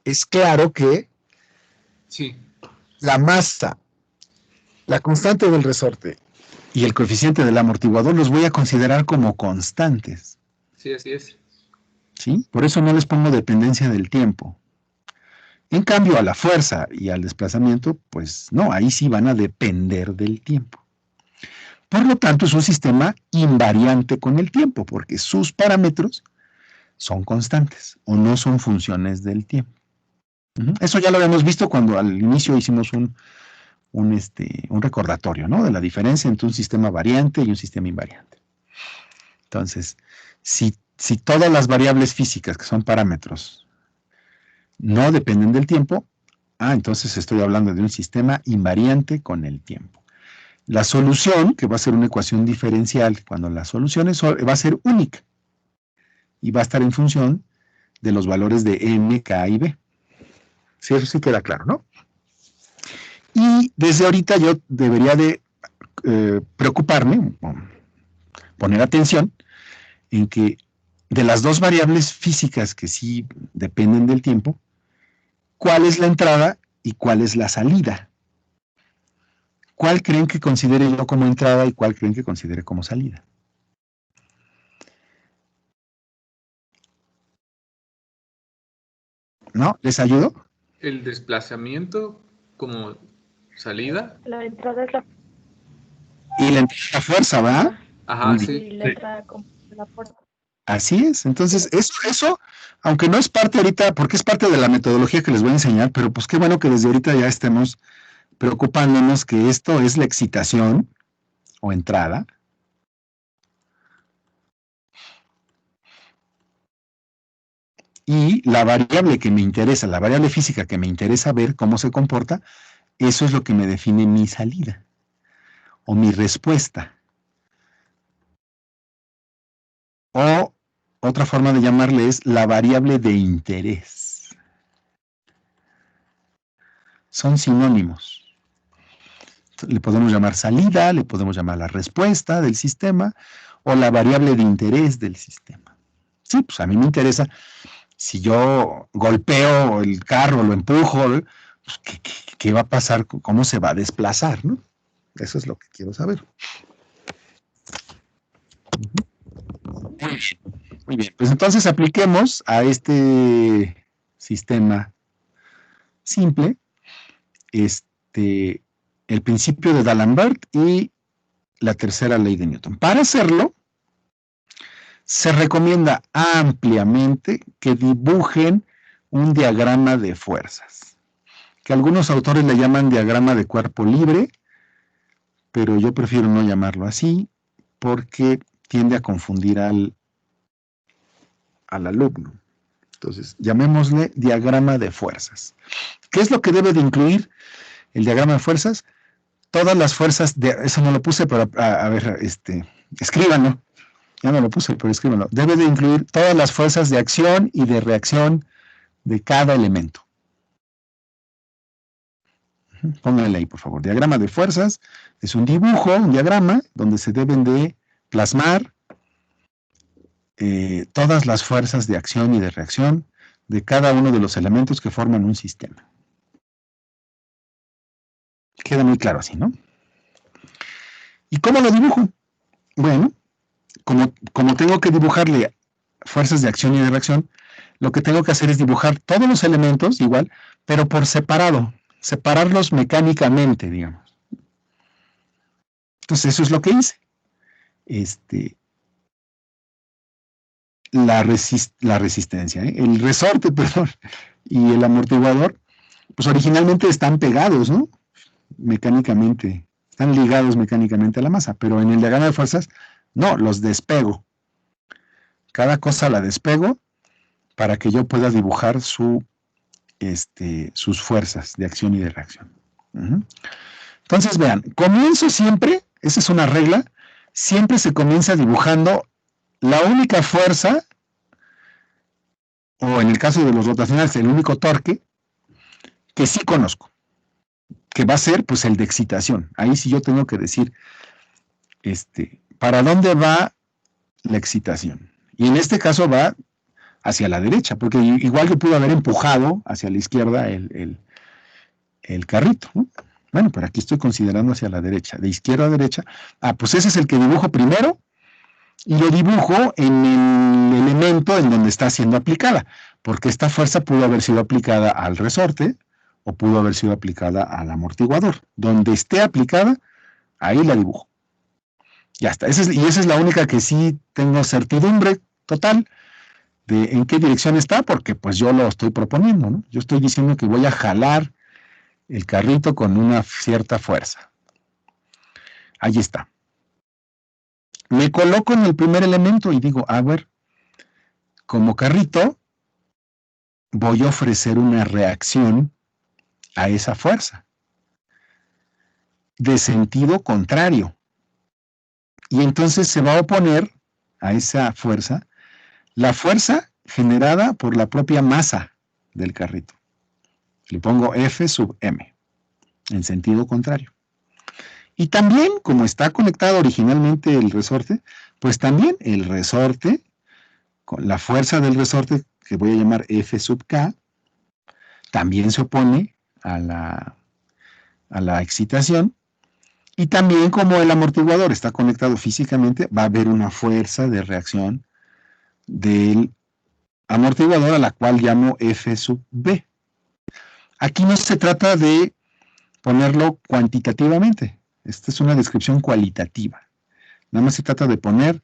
Es claro que Sí. la masa, la constante del resorte y el coeficiente del amortiguador los voy a considerar como constantes. Sí, así es. ¿Sí? Por eso no les pongo dependencia del tiempo. En cambio, a la fuerza y al desplazamiento, pues no, ahí sí van a depender del tiempo. Por lo tanto, es un sistema invariante con el tiempo, porque sus parámetros son constantes o no son funciones del tiempo. Eso ya lo habíamos visto cuando al inicio hicimos un recordatorio, ¿no? De la diferencia entre un sistema variante y un sistema invariante. Entonces, si todas las variables físicas, que son parámetros, no dependen del tiempo, entonces estoy hablando de un sistema invariante con el tiempo. La solución, que va a ser una ecuación diferencial, cuando la solución va a ser única y va a estar en función de los valores de m, k y b. Sí, eso sí queda claro, ¿no? Y desde ahorita yo debería de preocuparme, poner atención en que de las dos variables físicas que sí dependen del tiempo, ¿cuál es la entrada y cuál es la salida? ¿Cuál creen que considere yo como entrada y cuál creen que considere como salida? ¿No? ¿Les ayudo? El desplazamiento como salida. La entrada es la... Y la entrada es la fuerza, ¿verdad? Ajá, sí. Y la entrada como la fuerza. Así es. Entonces, eso, aunque no es parte ahorita, porque es parte de la metodología que les voy a enseñar, pero pues qué bueno que desde ahorita ya estemos preocupándonos que esto es la excitación o entrada. Y la variable que me interesa, la variable física que me interesa ver cómo se comporta, eso es lo que me define mi salida o mi respuesta. O otra forma de llamarle es la variable de interés. Son sinónimos. Le podemos llamar salida, le podemos llamar la respuesta del sistema o la variable de interés del sistema. Sí, pues a mí me interesa, si yo golpeo el carro, lo empujo, pues, ¿qué va a pasar? ¿Cómo se va a desplazar? ¿No? Eso es lo que quiero saber. Muy bien, pues entonces apliquemos a este sistema simple el principio de D'Alembert y la tercera ley de Newton. Para hacerlo, se recomienda ampliamente que dibujen un diagrama de fuerzas, que algunos autores le llaman diagrama de cuerpo libre, pero yo prefiero no llamarlo así, porque tiende a confundir al alumno. Entonces, llamémosle diagrama de fuerzas. ¿Qué es lo que debe de incluir el diagrama de fuerzas? Todas las fuerzas, eso no lo puse, pero a ver, escríbanlo. Ya no lo puse, pero escríbanlo. Debe de incluir todas las fuerzas de acción y de reacción de cada elemento. Pónganle ahí, por favor. Diagrama de fuerzas es un dibujo, un diagrama, donde se deben de plasmar todas las fuerzas de acción y de reacción de cada uno de los elementos que forman un sistema. Queda muy claro así, ¿no? ¿Y cómo lo dibujo? Bueno, como tengo que dibujarle fuerzas de acción y de reacción, lo que tengo que hacer es dibujar todos los elementos igual, pero por separado, separarlos mecánicamente, digamos. Entonces eso es lo que hice. La resistencia, el resorte, perdón, y el amortiguador, pues originalmente están pegados, ¿no? Mecánicamente, están ligados mecánicamente a la masa, pero en el diagrama de fuerzas, no, los despego. Cada cosa la despego para que yo pueda dibujar sus fuerzas de acción y de reacción. Entonces, vean, comienzo siempre, esa es una regla, siempre se comienza dibujando la única fuerza, o en el caso de los rotacionales, el único torque, que sí conozco, que va a ser pues el de excitación. Ahí sí yo tengo que decir, ¿para dónde va la excitación? Y en este caso va hacia la derecha, porque igual yo pude haber empujado hacia la izquierda el carrito, ¿no? Bueno, pero aquí estoy considerando hacia la derecha, de izquierda a derecha. Pues ese es el que dibujo primero, y lo dibujo en el elemento en donde está siendo aplicada, porque esta fuerza pudo haber sido aplicada al resorte, o pudo haber sido aplicada al amortiguador. Donde esté aplicada, ahí la dibujo. Ya está. Y esa es la única que sí tengo certidumbre total de en qué dirección está, porque pues yo lo estoy proponiendo, ¿no? Yo estoy diciendo que voy a jalar el carrito con una cierta fuerza. Ahí está. Me coloco en el primer elemento y digo, a ver, como carrito, voy a ofrecer una reacción a esa fuerza, de sentido contrario. Y entonces se va a oponer a esa fuerza, la fuerza generada por la propia masa del carrito. Le pongo F sub M, en sentido contrario. Y también, como está conectado originalmente el resorte, pues también el resorte, con la fuerza del resorte, que voy a llamar F sub K, también se opone a la excitación. Y también, como el amortiguador está conectado físicamente, va a haber una fuerza de reacción del amortiguador, a la cual llamo F sub B. Aquí no se trata de ponerlo cuantitativamente. Esta es una descripción cualitativa. Nada más se trata de poner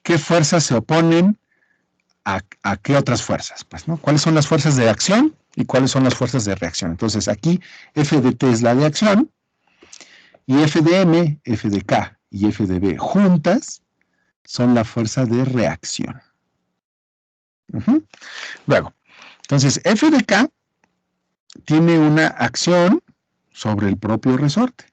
qué fuerzas se oponen a qué otras fuerzas. Pues, ¿no? ¿Cuáles son las fuerzas de acción y cuáles son las fuerzas de reacción? Entonces, aquí F de T es la de acción, y F de M, F de K y F de B juntas son la fuerza de reacción. Luego, entonces, F de K tiene una acción sobre el propio resorte.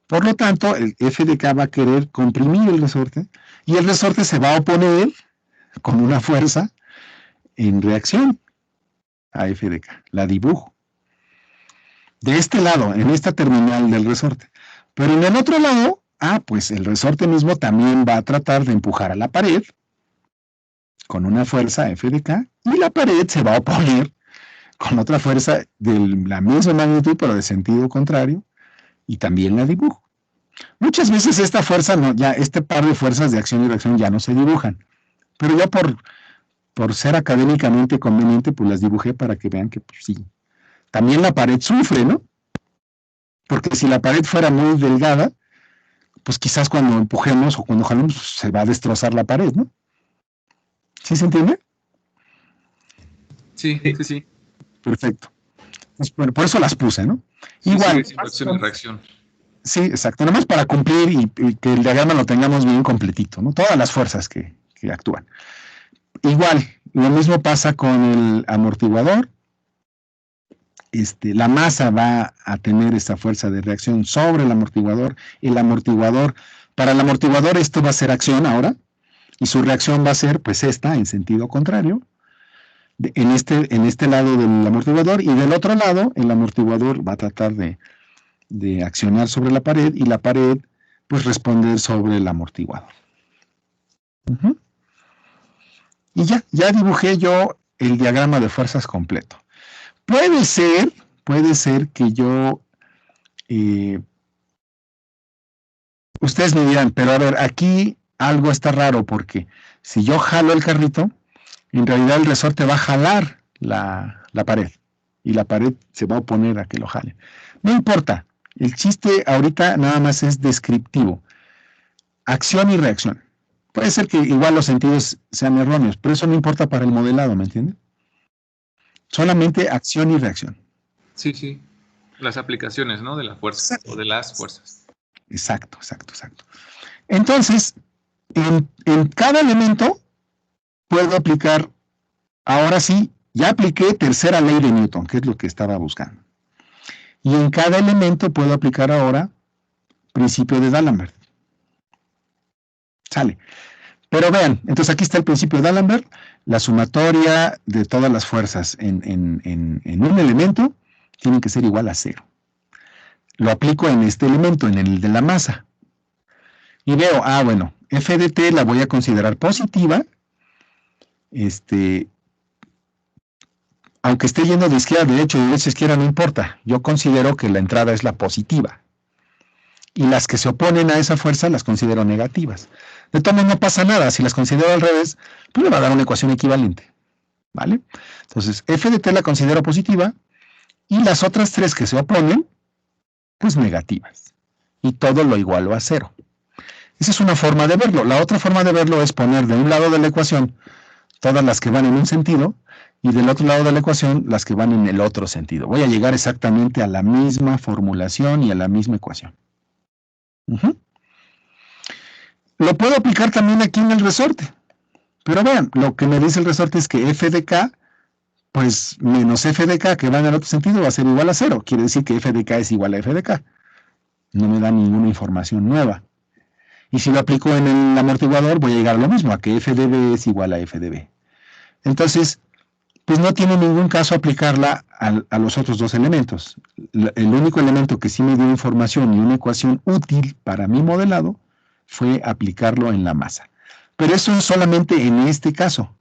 Por lo tanto, el F de K va a querer comprimir el resorte, y el resorte se va a oponer con una fuerza en reacción a F de K. La dibujo. De este lado, en esta terminal del resorte. Pero en el otro lado, pues el resorte mismo también va a tratar de empujar a la pared con una fuerza F de K, y la pared se va a oponer con otra fuerza de la misma magnitud, pero de sentido contrario, y también la dibujo. Muchas veces esta fuerza, este par de fuerzas de acción y reacción ya no se dibujan, pero ya por ser académicamente conveniente, pues las dibujé para que vean que pues, sí. También la pared sufre, ¿no? Porque si la pared fuera muy delgada, pues quizás cuando empujemos o cuando jalemos se va a destrozar la pared, ¿no? ¿Sí se entiende? Sí. Perfecto. Pues, bueno, por eso las puse, ¿no? Sí, igual. Sí, acción y reacción. Sí, exacto. Nada más para cumplir y que el diagrama lo tengamos bien completito, ¿no? Todas las fuerzas que actúan. Igual, lo mismo pasa con el amortiguador. La masa va a tener esta fuerza de reacción sobre el amortiguador. Para el amortiguador esto va a ser acción ahora, y su reacción va a ser, pues, esta, en sentido contrario, en este lado del amortiguador, y del otro lado, el amortiguador va a tratar de accionar sobre la pared, y la pared, pues, responder sobre el amortiguador. Y ya dibujé yo el diagrama de fuerzas completo. Puede ser que yo, ustedes me dirán, pero a ver, aquí algo está raro, porque si yo jalo el carrito, en realidad el resorte va a jalar la pared, y la pared se va a oponer a que lo jale. No importa, el chiste ahorita nada más es descriptivo. Acción y reacción. Puede ser que igual los sentidos sean erróneos, pero eso no importa para el modelado, ¿me entienden? Solamente acción y reacción. Sí. Las aplicaciones, ¿no? De la fuerza. Exacto. O de las fuerzas. Exacto. Entonces, en cada elemento puedo aplicar, ahora sí, ya apliqué tercera ley de Newton, que es lo que estaba buscando. Y en cada elemento puedo aplicar ahora principio de D'Alembert. Sale. Pero vean, entonces aquí está el principio de D'Alembert, la sumatoria de todas las fuerzas en un elemento tienen que ser igual a 0. Lo aplico en este elemento, en el de la masa. Y veo, bueno, f de t la voy a considerar positiva, aunque esté yendo de izquierda a derecha y de derecha a izquierda, no importa. Yo considero que la entrada es la positiva. Y las que se oponen a esa fuerza las considero negativas. De todas maneras no pasa nada. Si las considero al revés, pues me va a dar una ecuación equivalente. ¿Vale? Entonces, f de t la considero positiva y las otras 3 que se oponen, pues negativas. Y todo lo igualo a 0. Esa es una forma de verlo. La otra forma de verlo es poner de un lado de la ecuación todas las que van en un sentido y del otro lado de la ecuación las que van en el otro sentido. Voy a llegar exactamente a la misma formulación y a la misma ecuación. Lo puedo aplicar también aquí en el resorte. Pero vean, lo que me dice el resorte es que f de k, pues menos f de k que va en el otro sentido va a ser igual a 0. Quiere decir que f de k es igual a f de k. No me da ninguna información nueva. Y si lo aplico en el amortiguador, voy a llegar a lo mismo, a que f de b es igual a f de b. Entonces, pues no tiene ningún caso aplicarla a los otros dos elementos. El único elemento que sí me dio información y una ecuación útil para mi modelado fue aplicarlo en la masa. Pero eso es solamente en este caso.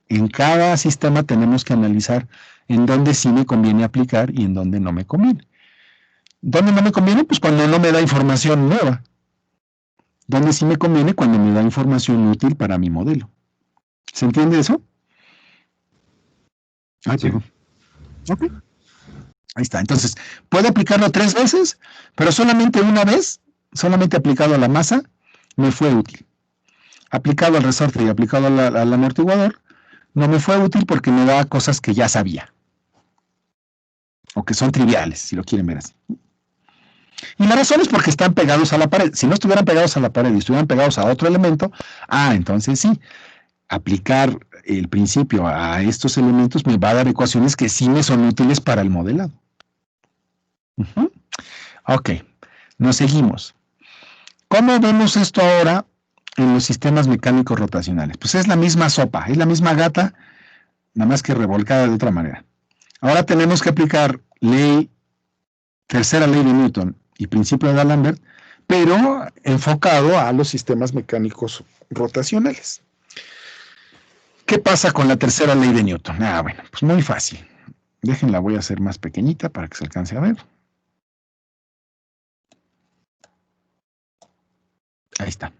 En cada sistema tenemos que analizar en dónde sí me conviene aplicar y en dónde no me conviene. ¿Dónde no me conviene? Pues cuando no me da información nueva. ¿Dónde sí me conviene? Cuando me da información útil para mi modelo. ¿Se entiende eso? Ay, perdón. Ok. Ahí está. Entonces, puedo aplicarlo 3 veces, pero solamente una vez, solamente aplicado a la masa, me fue útil. Aplicado al resorte y aplicado al amortiguador, no me fue útil porque me da cosas que ya sabía. O que son triviales, si lo quieren ver así. Y la razón es porque están pegados a la pared. Si no estuvieran pegados a la pared y estuvieran pegados a otro elemento, entonces sí, aplicar el principio a estos elementos me va a dar ecuaciones que sí me son útiles para el modelado. Ok, nos seguimos. ¿Cómo vemos esto ahora en los sistemas mecánicos rotacionales? Pues es la misma sopa, es la misma gata, nada más que revolcada de otra manera. Ahora tenemos que aplicar tercera ley de Newton y principio de D'Alembert, pero enfocado a los sistemas mecánicos rotacionales. ¿Qué pasa con la tercera ley de Newton? Bueno, pues muy fácil. Déjenla, voy a hacer más pequeñita para que se alcance a ver. Ahí está.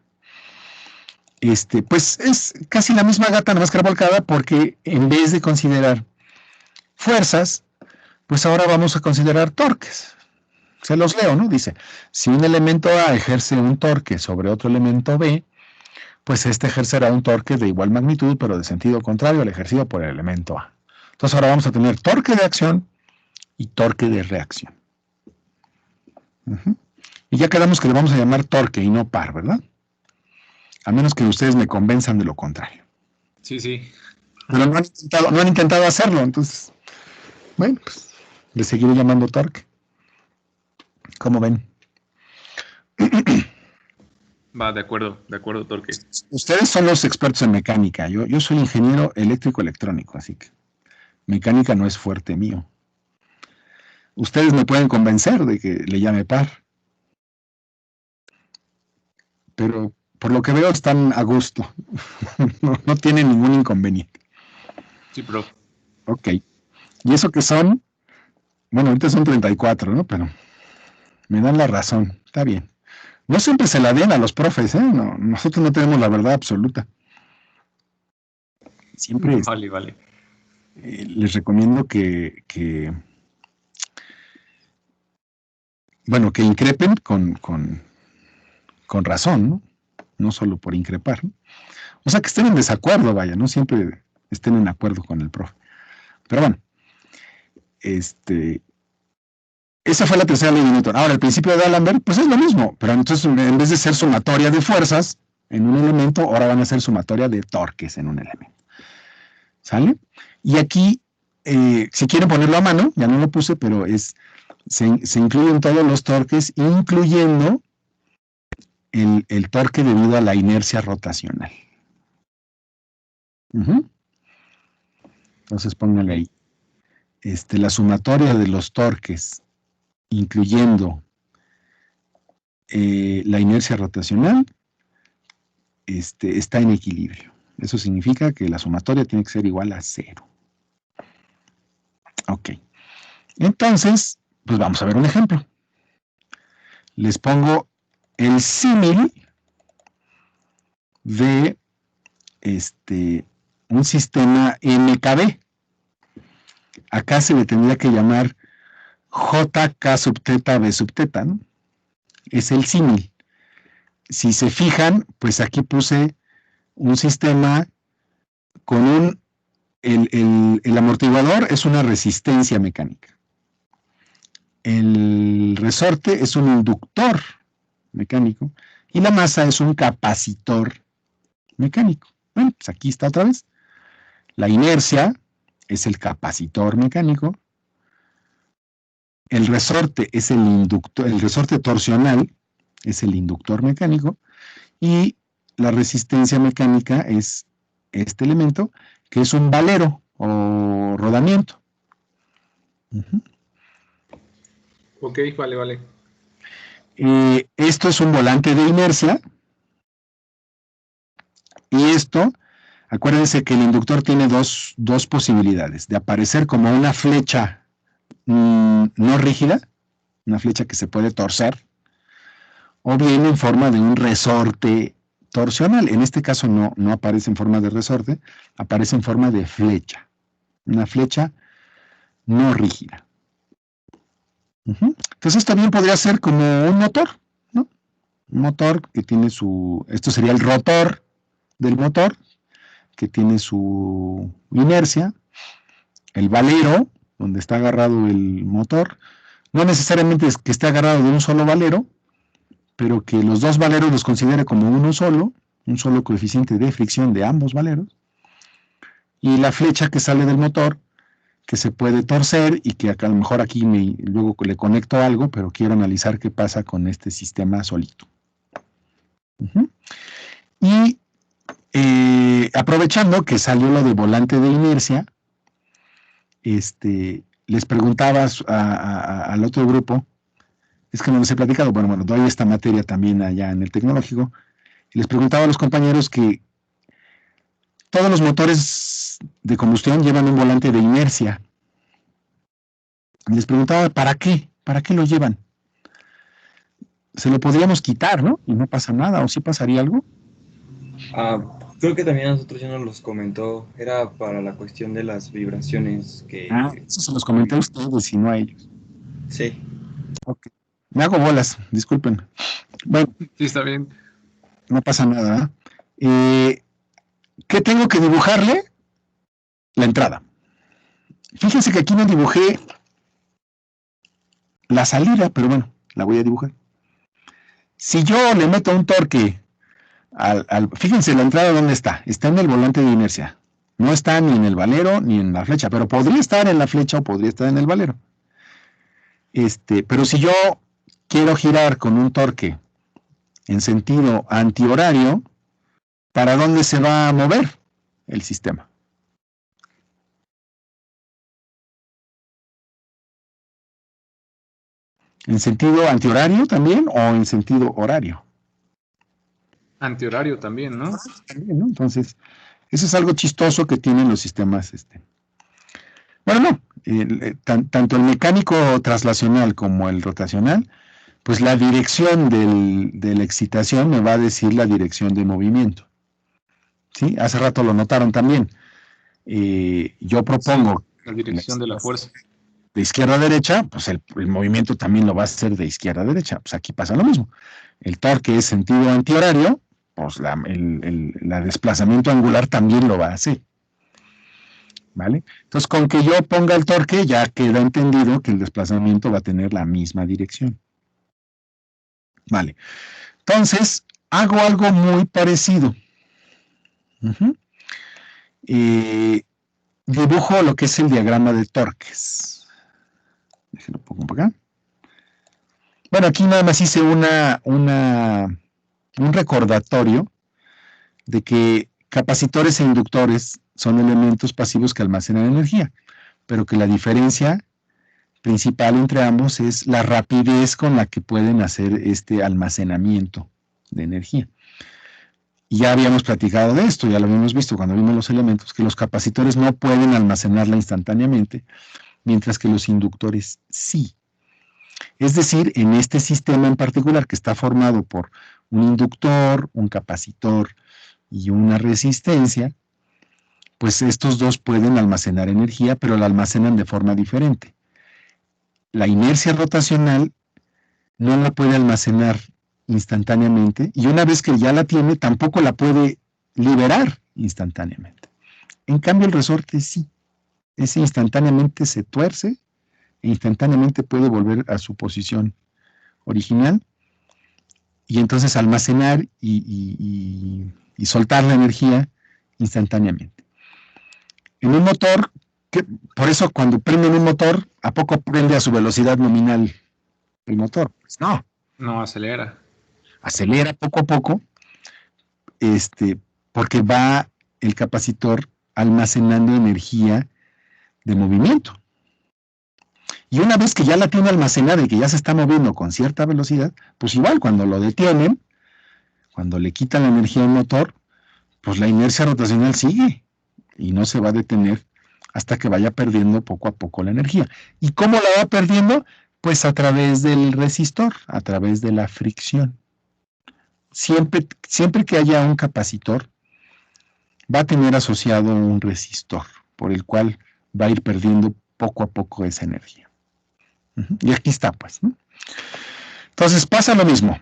Pues es casi la misma gata, nada más que revolcada, porque en vez de considerar fuerzas, pues ahora vamos a considerar torques. Se los leo, ¿no? Dice, si un elemento A ejerce un torque sobre otro elemento B, pues este ejercerá un torque de igual magnitud, pero de sentido contrario al ejercido por el elemento A. Entonces ahora vamos a tener torque de acción y torque de reacción. Y ya quedamos que le vamos a llamar torque y no par, ¿verdad? A menos que ustedes me convenzan de lo contrario. Sí, sí. Pero no han intentado hacerlo, entonces, bueno, pues le seguiré llamando torque. ¿Cómo ven? Va, de acuerdo, torque. Ustedes son los expertos en mecánica. Yo soy ingeniero eléctrico electrónico, así que mecánica no es fuerte mío. Ustedes me pueden convencer de que le llame par. Pero por lo que veo están a gusto. No tienen ningún inconveniente. Sí, profe. Ok. ¿Y eso que son? Bueno, ahorita son 34, ¿no? Pero me dan la razón. Está bien. No siempre se la den a los profes, ¿eh? No, nosotros no tenemos la verdad absoluta. Siempre Vale. Les recomiendo que increpen con razón, ¿no? No solo por increpar, ¿no? O sea, que estén en desacuerdo, vaya, no siempre estén en acuerdo con el profe. Pero bueno, esa fue la tercera ley de Newton. Ahora, el principio de D'Alembert, pues es lo mismo, pero entonces en vez de ser sumatoria de fuerzas en un elemento, ahora van a ser sumatoria de torques en un elemento. ¿Sale? Y aquí, si quieren ponerlo a mano, ya no lo puse, pero se incluyen todos los torques, incluyendo el torque debido a la inercia rotacional. Entonces pónganle ahí. la sumatoria de los torques, incluyendo la inercia rotacional, está en equilibrio. Eso significa que la sumatoria tiene que ser igual a 0. Ok. Entonces, pues vamos a ver un ejemplo. Les pongo el símil de un sistema MKB. Acá se le tendría que llamar JK sub teta B sub teta, ¿no? Es el símil. Si se fijan, pues aquí puse un sistema con el amortiguador es una resistencia mecánica. El resorte es un inductor mecánico y la masa es un capacitor mecánico. Bueno, pues aquí está otra vez. La inercia es el capacitor mecánico. El resorte es el inductor, el resorte torsional es el inductor mecánico y la resistencia mecánica es este elemento que es un valero o rodamiento. Ok, vale. Esto es un volante de inercia y esto, acuérdense que el inductor tiene dos posibilidades, de aparecer como una flecha no rígida, una flecha que se puede torcer, o bien en forma de un resorte torsional. En este caso no aparece en forma de resorte, aparece en forma de flecha, una flecha no rígida. Entonces esto también podría ser como un motor, ¿no? Un motor que tiene esto sería el rotor del motor, que tiene su inercia, el valero, donde está agarrado el motor, no necesariamente es que esté agarrado de un solo valero, pero que los dos valeros los considere como un solo coeficiente de fricción de ambos valeros, y la flecha que sale del motor, que se puede torcer y que a lo mejor aquí luego le conecto algo, pero quiero analizar qué pasa con este sistema solito. Y aprovechando que salió lo de volante de inercia, les preguntaba al otro grupo, es que no les he platicado, bueno, doy esta materia también allá en el tecnológico, y les preguntaba a los compañeros que todos los motores de combustión llevan un volante de inercia. Y les preguntaba, ¿para qué? ¿Para qué lo llevan? Se lo podríamos quitar, ¿no? Y no pasa nada, ¿o sí pasaría algo? Creo que también a nosotros ya nos los comentó, era para la cuestión de las vibraciones que... Eso se los comenté a ustedes y no a ellos. Sí. Ok. Me hago bolas, disculpen. Bueno. Sí, está bien. No pasa nada. ¿Qué tengo que dibujarle? La entrada. Fíjense que aquí no dibujé la salida, pero bueno, la voy a dibujar. Si yo le meto un torque fíjense la entrada ¿dónde está? Está en el volante de inercia. No está ni en el valero ni en la flecha, pero podría estar en la flecha o podría estar en el valero. Pero si yo quiero girar con un torque en sentido antihorario, ¿para dónde se va a mover el sistema? ¿En sentido antihorario también o en sentido horario? Antihorario también, ¿no? También, ¿no? Entonces, eso es algo chistoso que tienen los sistemas. Bueno, no. Tanto el mecánico traslacional como el rotacional, pues la dirección de la excitación me va a decir la dirección de movimiento. ¿Sí? Hace rato lo notaron también. Yo propongo... La dirección de la fuerza. De izquierda a derecha, pues el movimiento también lo va a hacer de izquierda a derecha. Pues aquí pasa lo mismo. El torque es sentido antihorario, pues el desplazamiento angular también lo va a hacer. ¿Vale? Entonces, con que yo ponga el torque, ya queda entendido que el desplazamiento va a tener la misma dirección. Vale. Entonces, hago algo muy parecido. Dibujo lo que es el diagrama de torques. Déjenlo pongo por acá. Bueno, aquí nada más hice un recordatorio de que capacitores e inductores son elementos pasivos que almacenan energía. pero que la diferencia principal entre ambos es la rapidez con la que pueden hacer este almacenamiento de energía. Y ya habíamos platicado de esto, ya lo habíamos visto cuando vimos los elementos, que los capacitores no pueden almacenarla instantáneamente, mientras que los inductores sí. Es decir, en este sistema en particular que está formado por un inductor, un capacitor y una resistencia, pues estos dos pueden almacenar energía, pero la almacenan de forma diferente. La inercia rotacional no la puede almacenar instantáneamente, y una vez que ya la tiene, tampoco la puede liberar instantáneamente. En cambio, el resorte sí. Ese instantáneamente se tuerce e instantáneamente puede volver a su posición original y entonces almacenar y soltar la energía instantáneamente. En un motor, por eso cuando prenden un motor, ¿a poco prende a su velocidad nominal el motor? Pues no. No acelera. Acelera poco a poco, porque va el capacitor almacenando energía de movimiento. Y una vez que ya la tiene almacenada y que ya se está moviendo con cierta velocidad, pues igual cuando lo detienen, cuando le quitan la energía al motor, pues la inercia rotacional sigue y no se va a detener hasta que vaya perdiendo poco a poco la energía. ¿Y cómo la va perdiendo? Pues a través del resistor, a través de la fricción. Siempre que haya un capacitor, va a tener asociado un resistor, por el cual va a ir perdiendo poco a poco esa energía. Y aquí está, pues, ¿no? Entonces pasa lo mismo.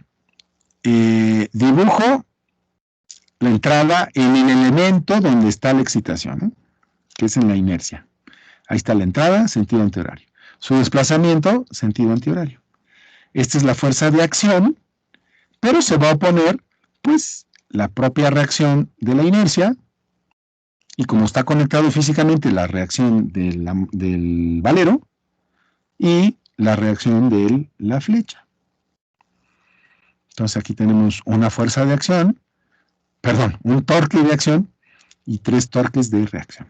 Dibujo la entrada en el elemento donde está la excitación, ¿eh? Que es en la inercia. Ahí está la entrada, sentido antihorario. Su desplazamiento, sentido antihorario. Esta es la fuerza de acción, pero se va a oponer, pues, la propia reacción de la inercia, y como está conectado físicamente la reacción del valero y la reacción de la flecha. Entonces aquí tenemos una fuerza de acción, un torque de acción y 3 torques de reacción.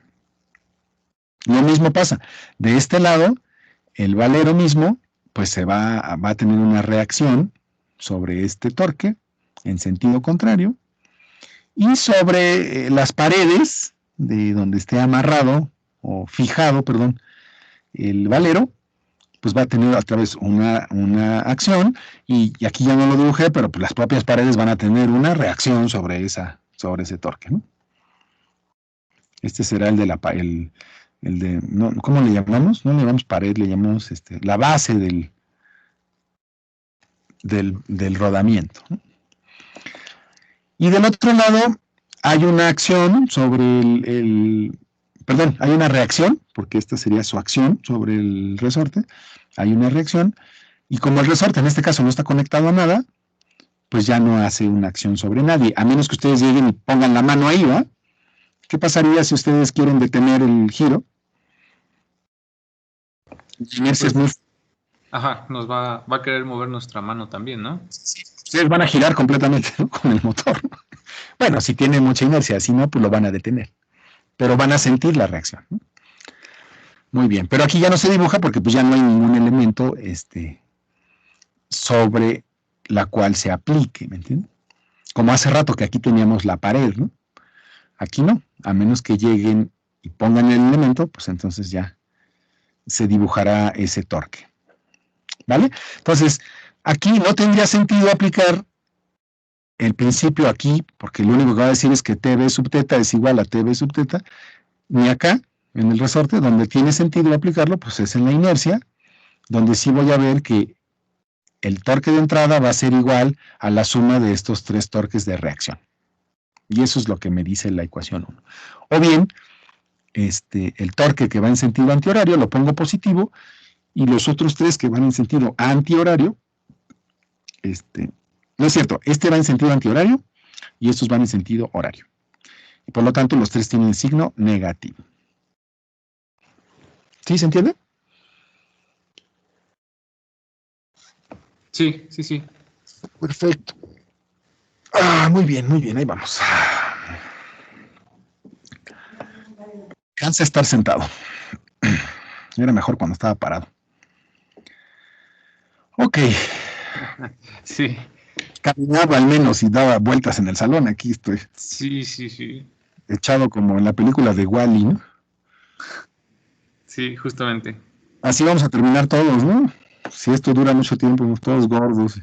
Lo mismo pasa. De este lado, el valero mismo, pues va a tener una reacción sobre este torque en sentido contrario, y sobre las paredes de donde esté amarrado o fijado, el valero, pues va a tener otra vez una acción, y aquí ya no lo dibujé, pero pues las propias paredes van a tener una reacción sobre ese torque, ¿no? Este será el de ¿cómo le llamamos? No le llamamos pared, le llamamos la base del rodamiento, ¿no? Y del otro lado hay una acción sobre hay una reacción, porque esta sería su acción sobre el resorte. Hay una reacción, y como el resorte en este caso no está conectado a nada, pues ya no hace una acción sobre nadie, a menos que ustedes lleguen y pongan la mano ahí, ¿va? ¿Qué pasaría si ustedes quieren detener el giro? Ajá, nos va a querer mover nuestra mano también, ¿no? Sí, ustedes van a girar completamente, ¿no?, con el motor. Bueno, si tiene mucha inercia, si no, pues lo van a detener. Pero van a sentir la reacción, ¿no? Muy bien, pero aquí ya no se dibuja porque pues ya no hay ningún elemento sobre la cual se aplique, ¿me entienden? Como hace rato que aquí teníamos la pared, ¿no? Aquí no, a menos que lleguen y pongan el elemento, pues entonces ya se dibujará ese torque. ¿Vale? Entonces, aquí no tendría sentido aplicar el principio aquí, porque lo único que va a decir es que TB sub teta es igual a TB sub teta, ni acá, en el resorte, donde tiene sentido aplicarlo, pues es en la inercia, donde sí voy a ver que el torque de entrada va a ser igual a la suma de estos 3 torques de reacción. Y eso es lo que me dice la ecuación 1. O bien, el torque que va en sentido antihorario lo pongo positivo, y los otros 3 que van en sentido antihorario, no es cierto, va en sentido antihorario y estos van en sentido horario. Y por lo tanto, los 3 tienen signo negativo. ¿Sí se entiende? Sí. Perfecto. Muy bien, ahí vamos. Cansa estar sentado. Era mejor cuando estaba parado. Ok. Sí. Caminaba al menos y daba vueltas en el salón. Aquí estoy. Sí. Echado como en la película de Wall-E, ¿no? Sí, justamente. Así vamos a terminar todos, ¿no? Si esto dura mucho tiempo, todos gordos.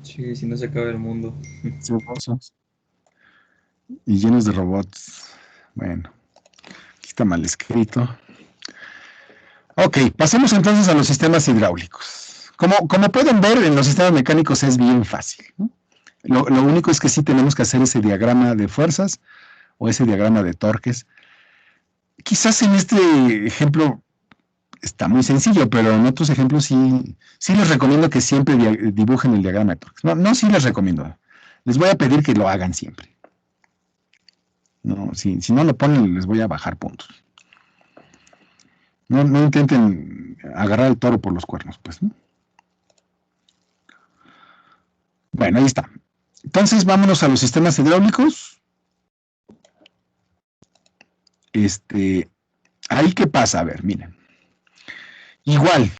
Sí, si no se acaba el mundo. Cebosos. Y llenos de robots. Bueno, aquí está mal escrito. Ok, pasemos entonces a los sistemas hidráulicos. Como pueden ver, en los sistemas mecánicos es bien fácil, ¿no? Lo único es que sí tenemos que hacer ese diagrama de fuerzas o ese diagrama de torques. Quizás en este ejemplo está muy sencillo, pero en otros ejemplos sí les recomiendo que siempre dibujen el diagrama de torques. No, sí les recomiendo. Les voy a pedir que lo hagan siempre. No, si no lo ponen, les voy a bajar puntos. No intenten agarrar el toro por los cuernos, pues, ¿no? Bueno, ahí está. Entonces, vámonos a los sistemas hidráulicos. Ahí, ¿qué pasa? A ver, miren. Igual.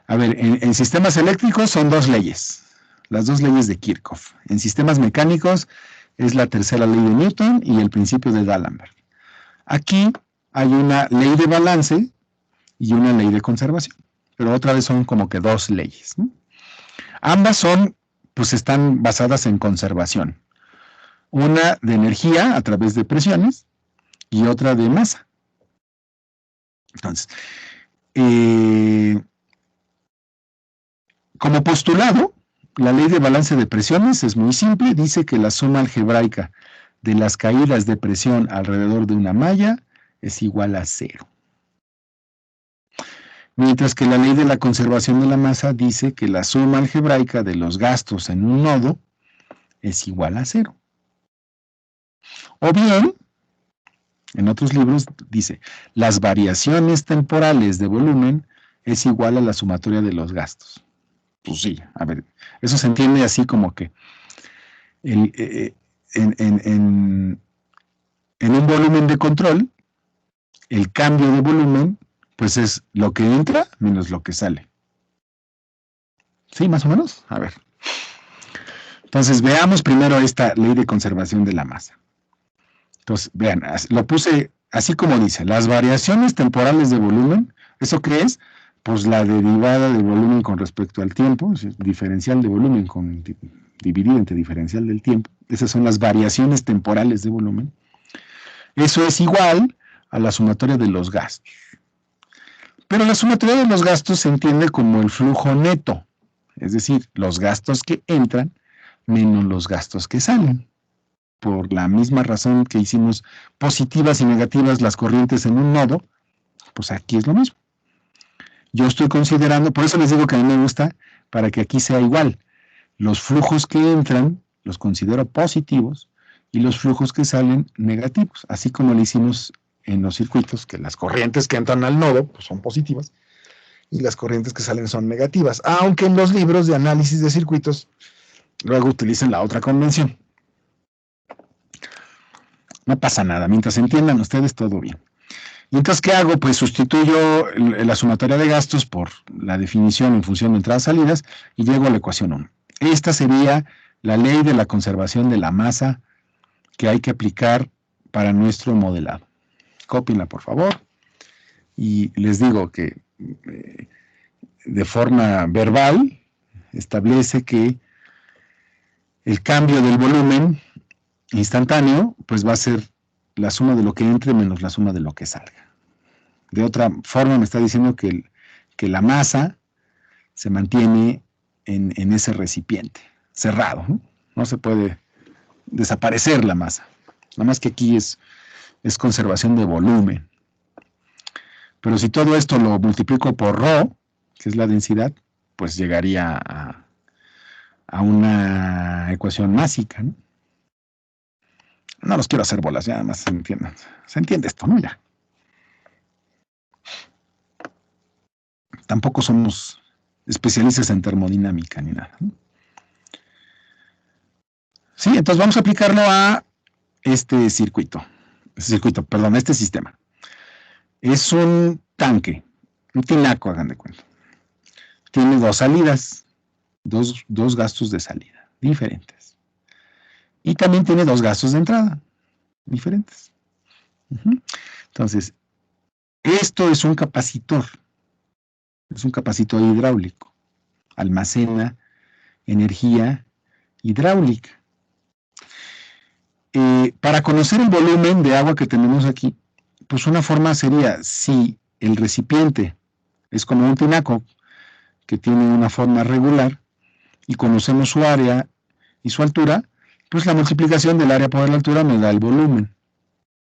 A ver, en sistemas eléctricos son dos leyes. Las dos leyes de Kirchhoff. En sistemas mecánicos es la tercera ley de Newton y el principio de D'Alembert. Aquí hay una ley de balance y una ley de conservación. Pero otra vez son como que dos leyes, ¿no? Ambas pues están basadas en conservación. Una de energía a través de presiones y otra de masa. Entonces, como postulado, la ley de balance de presiones es muy simple. Dice que la suma algebraica de las caídas de presión alrededor de una malla es igual a 0. Mientras que la ley de la conservación de la masa dice que la suma algebraica de los gastos en un nodo es igual a 0. O bien, en otros libros dice, las variaciones temporales de volumen es igual a la sumatoria de los gastos. Pues sí, a ver, eso se entiende así como que en un volumen de control, el cambio de volumen, pues es lo que entra menos lo que sale. ¿Sí, más o menos? A ver. Entonces, veamos primero esta ley de conservación de la masa. Entonces, vean, lo puse así como dice, las variaciones temporales de volumen, ¿eso qué es? Pues la derivada de volumen con respecto al tiempo, diferencial de volumen dividido entre diferencial del tiempo. Esas son las variaciones temporales de volumen. Eso es igual a la sumatoria de los gastos. Pero la sumatoria de los gastos se entiende como el flujo neto, es decir, los gastos que entran menos los gastos que salen. Por la misma razón que hicimos positivas y negativas las corrientes en un nodo, pues aquí es lo mismo. Yo estoy considerando, por eso les digo que a mí me gusta, para que aquí sea igual. Los flujos que entran los considero positivos y los flujos que salen negativos, así como lo hicimos en los circuitos, que las corrientes que entran al nodo pues son positivas y las corrientes que salen son negativas, aunque en los libros de análisis de circuitos luego utilizan la otra convención. No pasa nada, mientras entiendan ustedes todo bien. ¿Y entonces qué hago? Pues sustituyo la sumatoria de gastos por la definición en función de entradas y salidas y llego a la ecuación 1. Esta sería la ley de la conservación de la masa que hay que aplicar para nuestro modelado. Cópienla, por favor. Y les digo que de forma verbal establece que el cambio del volumen instantáneo pues va a ser la suma de lo que entre menos la suma de lo que salga. De otra forma me está diciendo que la masa se mantiene en ese recipiente cerrado, ¿no? No se puede desaparecer la masa. Nada más que aquí es conservación de volumen. Pero si todo esto lo multiplico por ρ, que es la densidad, pues llegaría a una ecuación másica, ¿no? No los quiero hacer bolas, ya nada más se entiende. Se entiende esto, ¿no? Ya. Tampoco somos especialistas en termodinámica ni nada, ¿no? Sí, entonces vamos a aplicarlo a este sistema. Es un tanque, un tinaco, hagan de cuenta. Tiene dos salidas, dos gastos de salida diferentes. Y también tiene dos gastos de entrada diferentes. Entonces, esto es un capacitor. Es un capacitor hidráulico. Almacena energía hidráulica. Para conocer el volumen de agua que tenemos aquí, pues una forma sería, si el recipiente es como un tinaco que tiene una forma regular y conocemos su área y su altura, pues la multiplicación del área por la altura me da el volumen.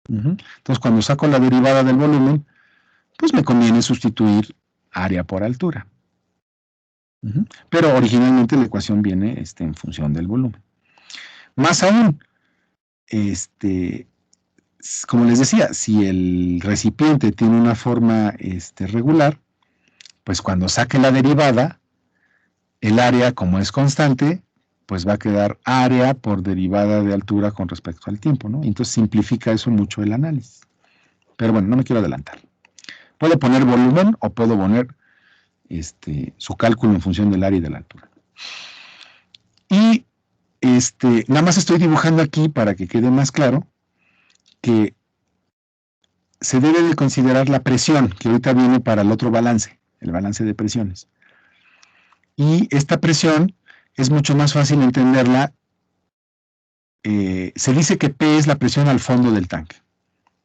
Entonces, cuando saco la derivada del volumen, pues me conviene sustituir área por altura. Pero originalmente la ecuación viene en función del volumen. Más aún, como les decía, si el recipiente tiene una forma regular, pues cuando saque la derivada, el área, como es constante, pues va a quedar área por derivada de altura con respecto al tiempo, ¿no? Entonces simplifica eso mucho el análisis. Pero bueno, no me quiero adelantar. Puedo poner volumen o puedo poner su cálculo en función del área y de la altura. Y nada más estoy dibujando aquí para que quede más claro que se debe de considerar la presión, que ahorita viene para el otro balance, el balance de presiones. Y esta presión es mucho más fácil entenderla. Se dice que P es la presión al fondo del tanque.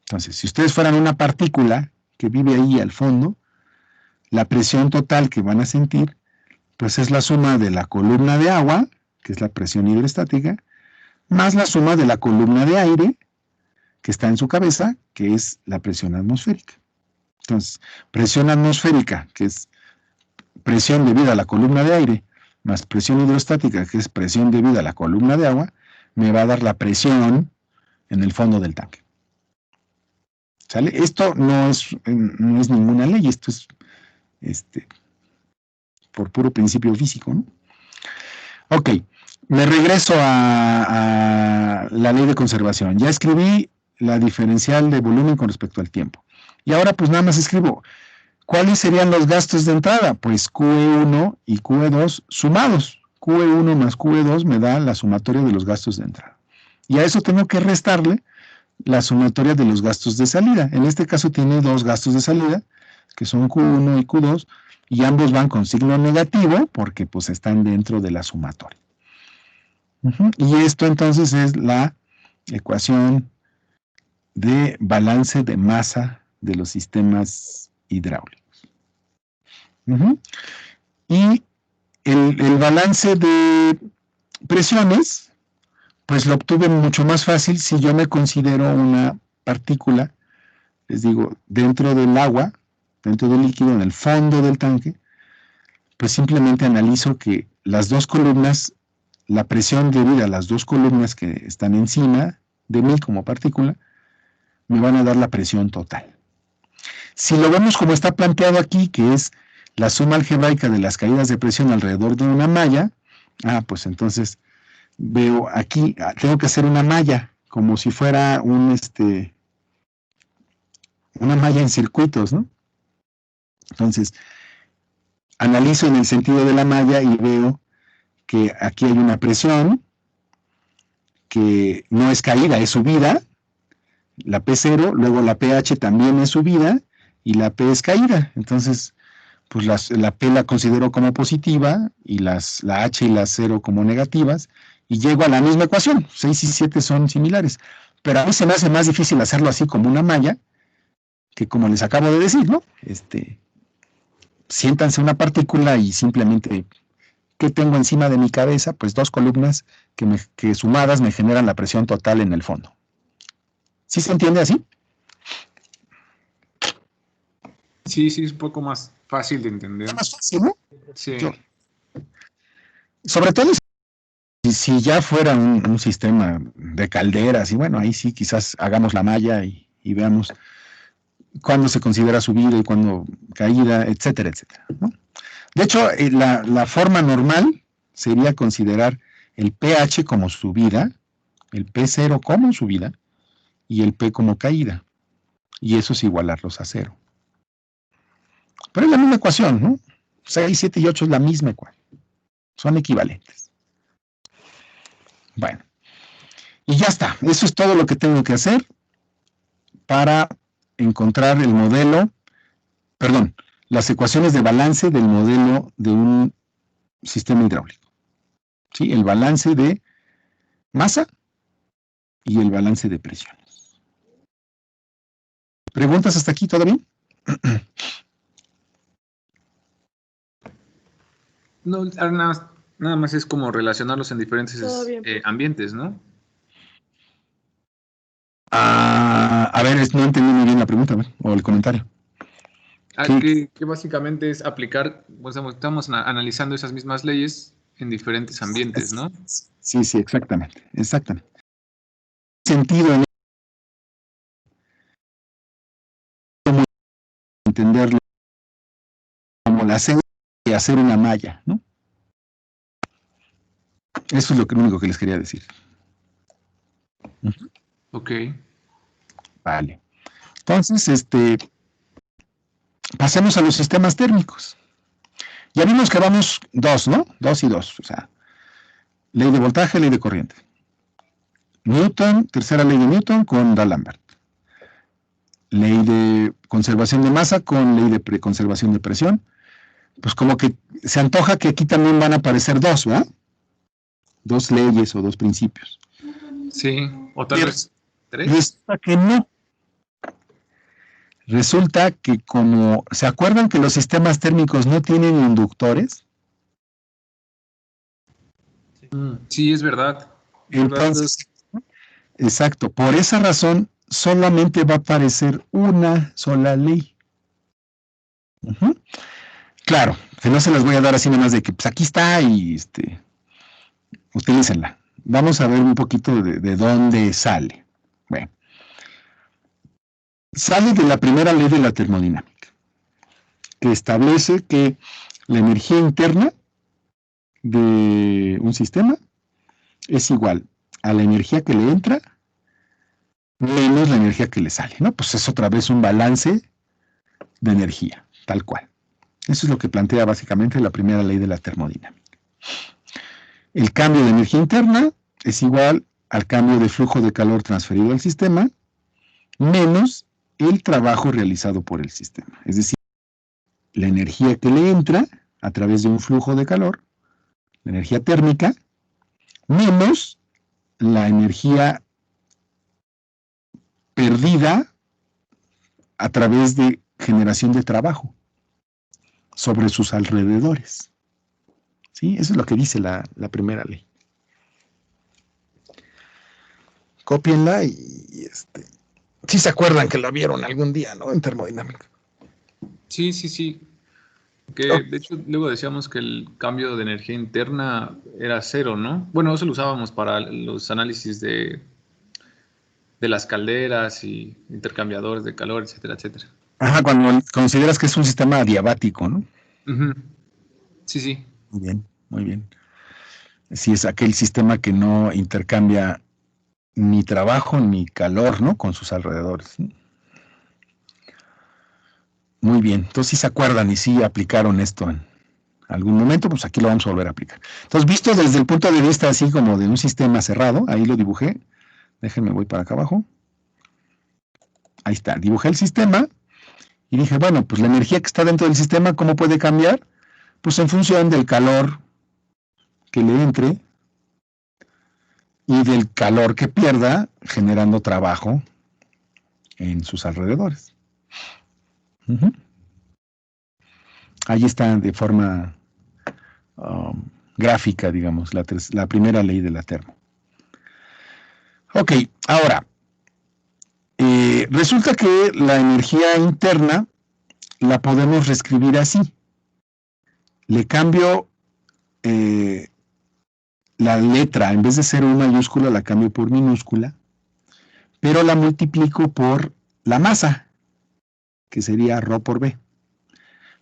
Entonces, si ustedes fueran una partícula que vive ahí al fondo, la presión total que van a sentir, pues es la suma de la columna de agua, que es la presión hidrostática, más la suma de la columna de aire, que está en su cabeza, que es la presión atmosférica. Entonces, presión atmosférica, que es presión debida a la columna de aire, más presión hidrostática, que es presión debida a la columna de agua, me va a dar la presión en el fondo del tanque. ¿Sale? Esto no es ninguna ley, esto es por puro principio físico, ¿no? Ok, me regreso a la ley de conservación. Ya escribí la diferencial de volumen con respecto al tiempo. Y ahora pues nada más escribo, ¿cuáles serían los gastos de entrada? Pues QE1 y QE2 sumados. QE1 más QE2 me da la sumatoria de los gastos de entrada. Y a eso tengo que restarle la sumatoria de los gastos de salida. En este caso tiene dos gastos de salida, que son Q1 y Q2, y ambos van con signo negativo, porque pues están dentro de la sumatoria. Y esto entonces es la ecuación de balance de masa de los sistemas hidráulicos. Y el balance de presiones, pues lo obtuve mucho más fácil si yo me considero una partícula, les digo, dentro del agua, dentro del líquido, en el fondo del tanque, pues simplemente analizo que las dos columnas, la presión debida a las dos columnas que están encima de mí como partícula, me van a dar la presión total. Si lo vemos como está planteado aquí, que es la suma algebraica de las caídas de presión alrededor de una malla, pues entonces veo aquí, tengo que hacer una malla, como si fuera una malla en circuitos, ¿no? Entonces, analizo en el sentido de la malla y veo que aquí hay una presión que no es caída, es subida, la P0, luego la pH también es subida y la P es caída. Entonces, pues la P la considero como positiva y la H y la 0 como negativas y llego a la misma ecuación. 6 y 7 son similares. Pero a mí se me hace más difícil hacerlo así como una malla que como les acabo de decir, ¿no? Siéntanse una partícula y simplemente, ¿qué tengo encima de mi cabeza? Pues dos columnas que sumadas me generan la presión total en el fondo. ¿Sí se entiende así? Sí, es un poco más fácil de entender. Es más fácil, ¿no? Sí. Sobre todo si ya fuera un sistema de calderas, y bueno, ahí sí quizás hagamos la malla y veamos cuándo se considera subida y cuándo caída, etcétera, etcétera, ¿no? De hecho, la forma normal sería considerar el pH como subida, el P0 como subida y el P como caída. Y eso es igualarlos a 0. Pero es la misma ecuación, ¿no? 6, 7 y 8 es la misma ecuación. Son equivalentes. Bueno. Y ya está. Eso es todo lo que tengo que hacer para encontrar el modelo, perdón, las ecuaciones de balance del modelo de un sistema hidráulico. ¿Sí? El balance de masa y el balance de presiones. ¿Preguntas hasta aquí? ¿Todo bien? No, nada más es como relacionarlos en diferentes ambientes, ¿no? A ver, no entendí muy bien la pregunta, o el comentario. Que básicamente es aplicar, pues, estamos analizando esas mismas leyes en diferentes ambientes, ¿no? Sí, exactamente. Sentido en entenderlo como la cena y hacer una malla, ¿no? Eso es lo único que les quería decir. Ok. Vale. Entonces, pasemos a los sistemas térmicos. Ya vimos que vamos 2, ¿no? 2 y 2, o sea, ley de voltaje, ley de corriente. Newton, tercera ley de Newton con D'Alembert. Ley de conservación de masa con ley de conservación de presión. Pues como que se antoja que aquí también van a aparecer 2, ¿verdad? 2 leyes o 2 principios. Sí, o tal vez 3. Resulta que no. Resulta que como, ¿se acuerdan que los sistemas térmicos no tienen inductores? Sí, es verdad. Entonces, exacto, por esa razón solamente va a aparecer una sola ley. Claro, que no se las voy a dar así nada más de que pues aquí está y utilícenla. Vamos a ver un poquito de dónde sale. Bueno, sale de la primera ley de la termodinámica, que establece que la energía interna de un sistema es igual a la energía que le entra menos la energía que le sale, ¿no? Pues es otra vez un balance de energía, tal cual. Eso es lo que plantea básicamente la primera ley de la termodinámica. El cambio de energía interna es igual al cambio de flujo de calor transferido al sistema menos el trabajo realizado por el sistema. Es decir, la energía que le entra a través de un flujo de calor, la energía térmica, menos la energía perdida a través de generación de trabajo sobre sus alrededores. ¿Sí? Eso es lo que dice la primera ley. Cópienla y sí se acuerdan que lo vieron algún día, ¿no? En termodinámica. Sí. Que de hecho luego decíamos que el cambio de energía interna era 0, ¿no? Bueno, eso lo usábamos para los análisis de las calderas y intercambiadores de calor, etcétera, etcétera. Ajá, cuando consideras que es un sistema adiabático, ¿no? Sí. Muy bien. Sí, es aquel sistema que no intercambia ni trabajo ni calor, ¿no? Con sus alrededores. Muy bien. Entonces, si se acuerdan y sí aplicaron esto en algún momento, pues aquí lo vamos a volver a aplicar. Entonces, visto desde el punto de vista así como de un sistema cerrado, ahí lo dibujé. Déjenme, voy para acá abajo. Ahí está, dibujé el sistema y dije, bueno, pues la energía que está dentro del sistema, ¿cómo puede cambiar? Pues en función del calor que le entre y del calor que pierda generando trabajo en sus alrededores. Ahí está de forma gráfica, digamos, la primera ley de la termo. Ok, ahora, resulta que la energía interna la podemos reescribir así. Le cambio la letra, en vez de ser una mayúscula, la cambio por minúscula, pero la multiplico por la masa, que sería ρ por B.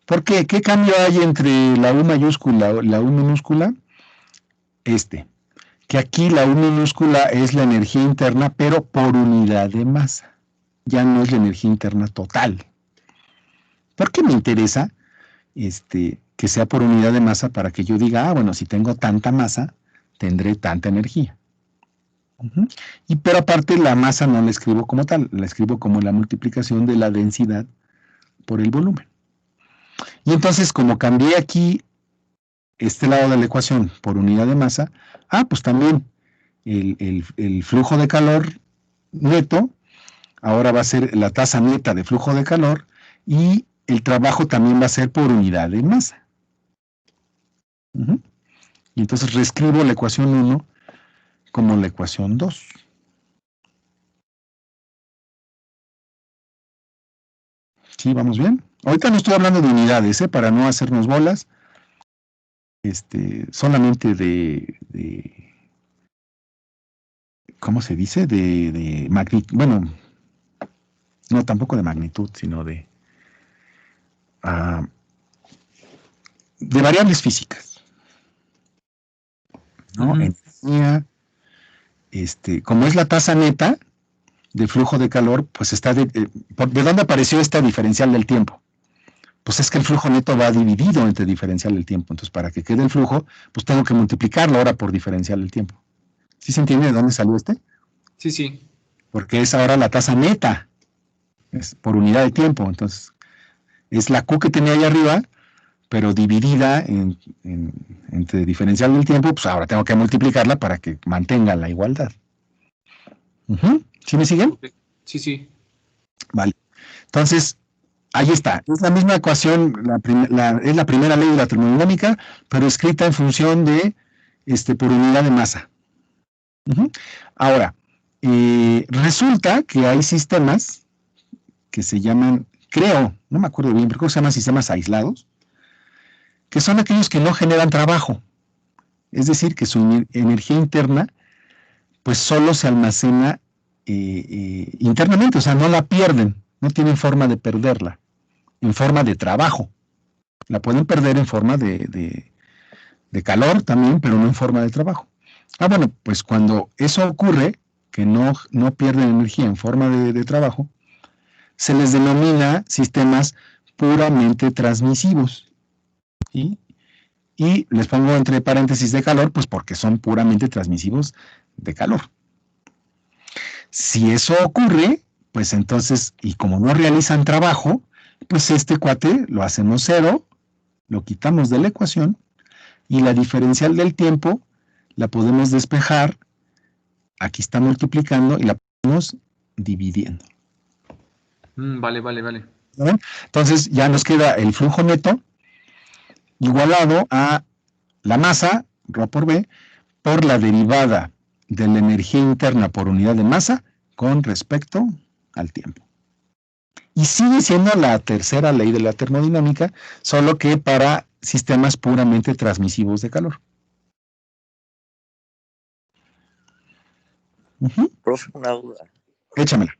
¿Por qué? ¿Qué cambio hay entre la U mayúscula y la U minúscula? Que aquí la U minúscula es la energía interna, pero por unidad de masa. Ya no es la energía interna total. ¿Por qué me interesa? que sea por unidad de masa para que yo diga, bueno, si tengo tanta masa, tendré tanta energía. Pero aparte la masa no la escribo como tal, la escribo como la multiplicación de la densidad por el volumen. Y entonces, como cambié aquí este lado de la ecuación por unidad de masa, pues también el flujo de calor neto ahora va a ser la tasa neta de flujo de calor y el trabajo también va a ser por unidad de masa. Y entonces reescribo la ecuación 1 como la ecuación 2. ¿Sí, vamos bien? Ahorita no estoy hablando de unidades, para no hacernos bolas. Solamente de ¿cómo se dice? De magnitud, bueno, no tampoco de magnitud, sino de variables físicas, ¿no? Energía, como es la tasa neta de flujo de calor, pues está ¿de dónde apareció esta diferencial del tiempo? Pues es que el flujo neto va dividido entre diferencial del tiempo. Entonces, para que quede el flujo, pues tengo que multiplicarlo ahora por diferencial del tiempo. ¿Sí se entiende de dónde salió este? Sí, sí. Porque es ahora la tasa neta, es por unidad de tiempo. Entonces, es la Q que tenía ahí arriba, pero dividida entre diferencial del tiempo, pues ahora tengo que multiplicarla para que mantenga la igualdad. ¿Sí me siguen? Sí, sí. Vale. Entonces, ahí está. Es la misma ecuación, es la primera ley de la termodinámica, pero escrita en función de, por unidad de masa. Ahora, resulta que hay sistemas que se llaman, no me acuerdo bien, pero creo que se llaman sistemas aislados, que son aquellos que no generan trabajo. Es decir, que su energía interna, pues solo se almacena internamente, o sea, no la pierden, no tienen forma de perderla, en forma de trabajo. La pueden perder en forma de calor también, pero no en forma de trabajo. Bueno, pues cuando eso ocurre, que no pierden energía en forma de trabajo, se les denomina sistemas puramente transmisivos. Y les pongo entre paréntesis de calor, pues porque son puramente transmisivos de calor. Si eso ocurre, pues entonces, y como no realizan trabajo, pues este cuate lo hacemos 0, lo quitamos de la ecuación, y la diferencial del tiempo la podemos despejar, aquí está multiplicando, y la podemos dividiendo. Vale. ¿Ven? Entonces ya nos queda el flujo neto igualado a la masa, ρ por B, por la derivada de la energía interna por unidad de masa con respecto al tiempo. Y sigue siendo la tercera ley de la termodinámica, solo que para sistemas puramente transmisivos de calor. Profe, una duda. Échamela.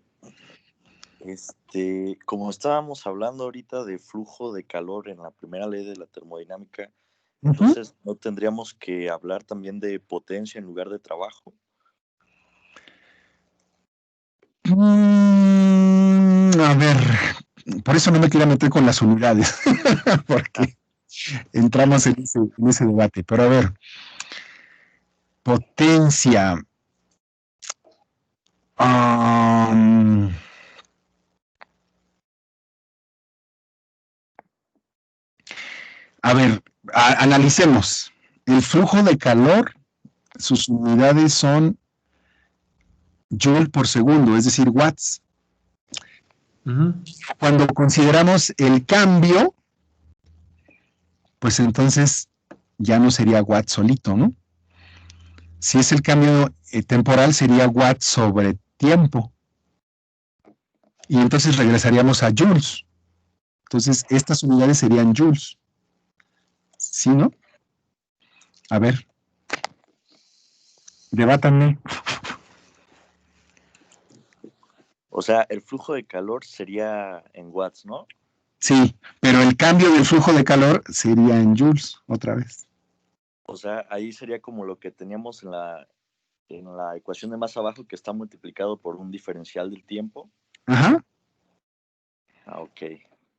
Como estábamos hablando ahorita de flujo de calor en la primera ley de la termodinámica, entonces, ¿no tendríamos que hablar también de potencia en lugar de trabajo? A ver, por eso no me quiero meter con las unidades, porque entramos en ese debate. Pero a ver, potencia. A ver, analicemos. El flujo de calor, sus unidades son joule por segundo, es decir, watts. Cuando consideramos el cambio, pues entonces ya no sería watt solito, ¿no? Si es el cambio temporal, sería watt sobre tiempo. Y entonces regresaríamos a joules. Entonces, estas unidades serían joules. ¿Sí, no? A ver. Debátanme. O sea, el flujo de calor sería en watts, ¿no? Sí, pero el cambio del flujo de calor sería en joules, otra vez. O sea, ahí sería como lo que teníamos en la ecuación de más abajo, que está multiplicado por un diferencial del tiempo. Ajá. Ok.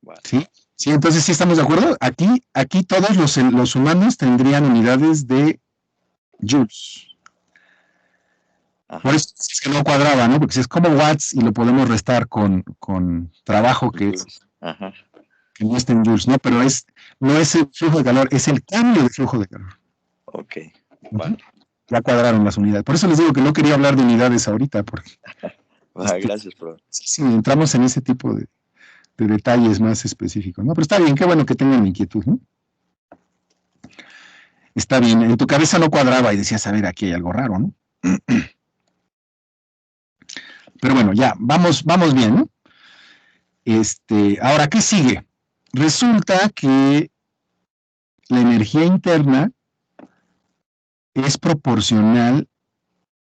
Vale. ¿Sí? Sí, entonces sí estamos de acuerdo. Aquí todos los humanos tendrían unidades de joules. Ajá. Por eso es que no cuadraba, ¿no? Porque si es como watts y lo podemos restar con trabajo que Ajá. que no está en joules, ¿no? Pero no es el flujo de calor, es el cambio de flujo de calor. Ok, vale. Ya cuadraron las unidades. Por eso les digo que no quería hablar de unidades ahorita, porque Gracias, profe. sí, entramos en ese tipo de detalles más específicos, ¿no? Pero está bien, qué bueno que tengan inquietud, ¿no? Está bien, en tu cabeza no cuadraba y decías, a ver, aquí hay algo raro, ¿no? Pero bueno, ya, vamos bien, ¿no? Ahora, ¿qué sigue? Resulta que la energía interna es proporcional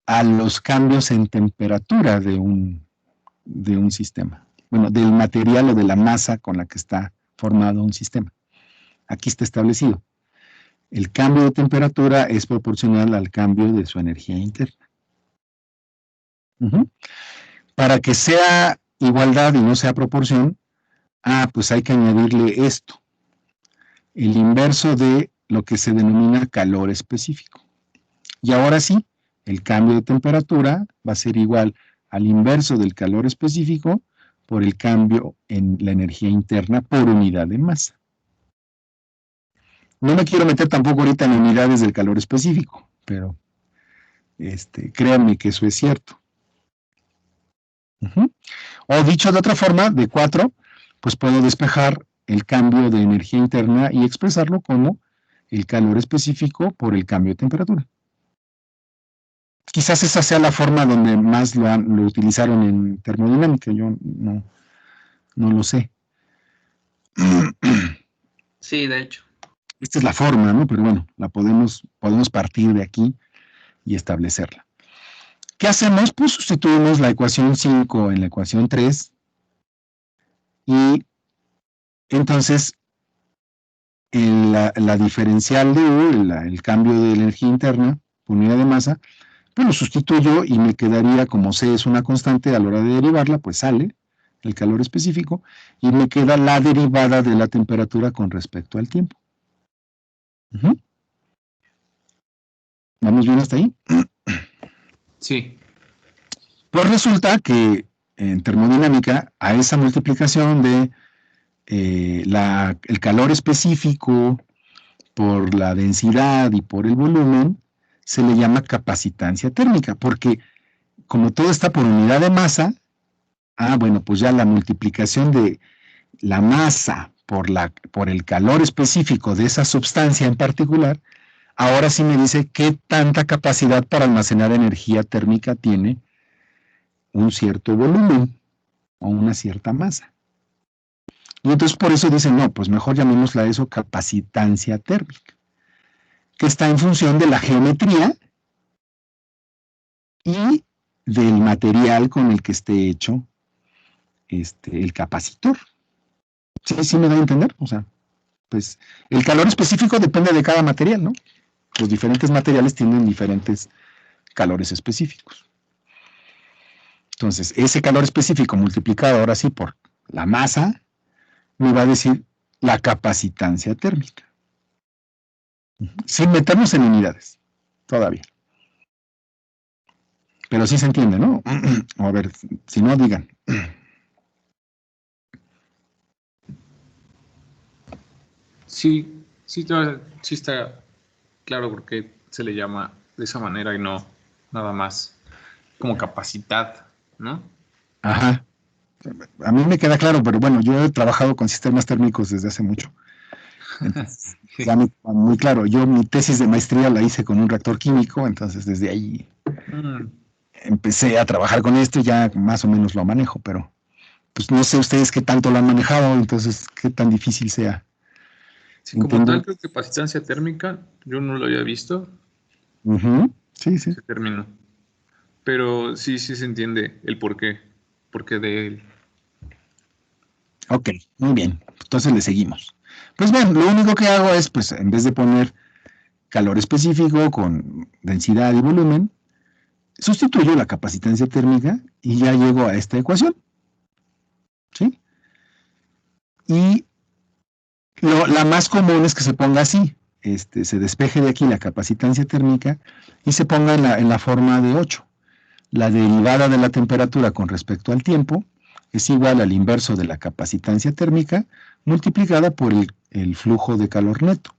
a los cambios en temperatura de un sistema. Bueno, del material o de la masa con la que está formado un sistema. Aquí está establecido. El cambio de temperatura es proporcional al cambio de su energía interna. Para que sea igualdad y no sea proporción, pues hay que añadirle esto. El inverso de lo que se denomina calor específico. Y ahora sí, el cambio de temperatura va a ser igual al inverso del calor específico por el cambio en la energía interna por unidad de masa. No me quiero meter tampoco ahorita en unidades del calor específico, pero créanme que eso es cierto. O dicho de otra forma, de 4, pues puedo despejar el cambio de energía interna y expresarlo como el calor específico por el cambio de temperatura. Quizás esa sea la forma donde más lo utilizaron en termodinámica, yo no lo sé. Sí, de hecho. Esta es la forma, ¿no? Pero bueno, la podemos partir de aquí y establecerla. ¿Qué hacemos? Pues sustituimos la ecuación 5 en la ecuación 3 y entonces la diferencial de U, el cambio de la energía interna por unidad de masa, pues lo sustituyo y me quedaría, como C es una constante, a la hora de derivarla, pues sale el calor específico y me queda la derivada de la temperatura con respecto al tiempo. ¿Vamos bien hasta ahí? Sí. Pues resulta que en termodinámica, a esa multiplicación de el calor específico por la densidad y por el volumen, se le llama capacitancia térmica, porque como todo está por unidad de masa, bueno, pues ya la multiplicación de la masa por el calor específico de esa sustancia en particular, ahora sí me dice qué tanta capacidad para almacenar energía térmica tiene un cierto volumen o una cierta masa. Y entonces por eso dicen, no, pues mejor llamémosla eso capacitancia térmica, que está en función de la geometría y del material con el que esté hecho el capacitor. ¿Sí me da a entender? O sea, pues el calor específico depende de cada material, ¿no? Los diferentes materiales tienen diferentes calores específicos. Entonces, ese calor específico multiplicado ahora sí por la masa, me va a decir la capacitancia térmica. Sin meternos en unidades, todavía. Pero sí se entiende, ¿no? A ver, si no, digan. Sí está claro por qué se le llama de esa manera y no nada más como capacidad, ¿no? Ajá. A mí me queda claro, pero bueno, yo he trabajado con sistemas térmicos desde hace mucho. Entonces, sí. Ya muy claro, yo mi tesis de maestría la hice con un reactor químico, entonces desde ahí empecé a trabajar con esto y ya más o menos lo manejo, pero pues no sé ustedes qué tanto lo han manejado, entonces qué tan difícil sea. Sí, como tal, creo que capacitancia térmica, yo no lo había visto. Sí. Ese término. Pero sí se entiende el porqué de él. Ok, muy bien. Entonces le seguimos. Pues bueno, lo único que hago es, pues en vez de poner calor específico con densidad y volumen, sustituyo la capacitancia térmica y ya llego a esta ecuación. ¿Sí? Y la más común es que se ponga así, se despeje de aquí la capacitancia térmica y se ponga en la forma de 8. La derivada de la temperatura con respecto al tiempo es igual al inverso de la capacitancia térmica multiplicada por el flujo de calor neto.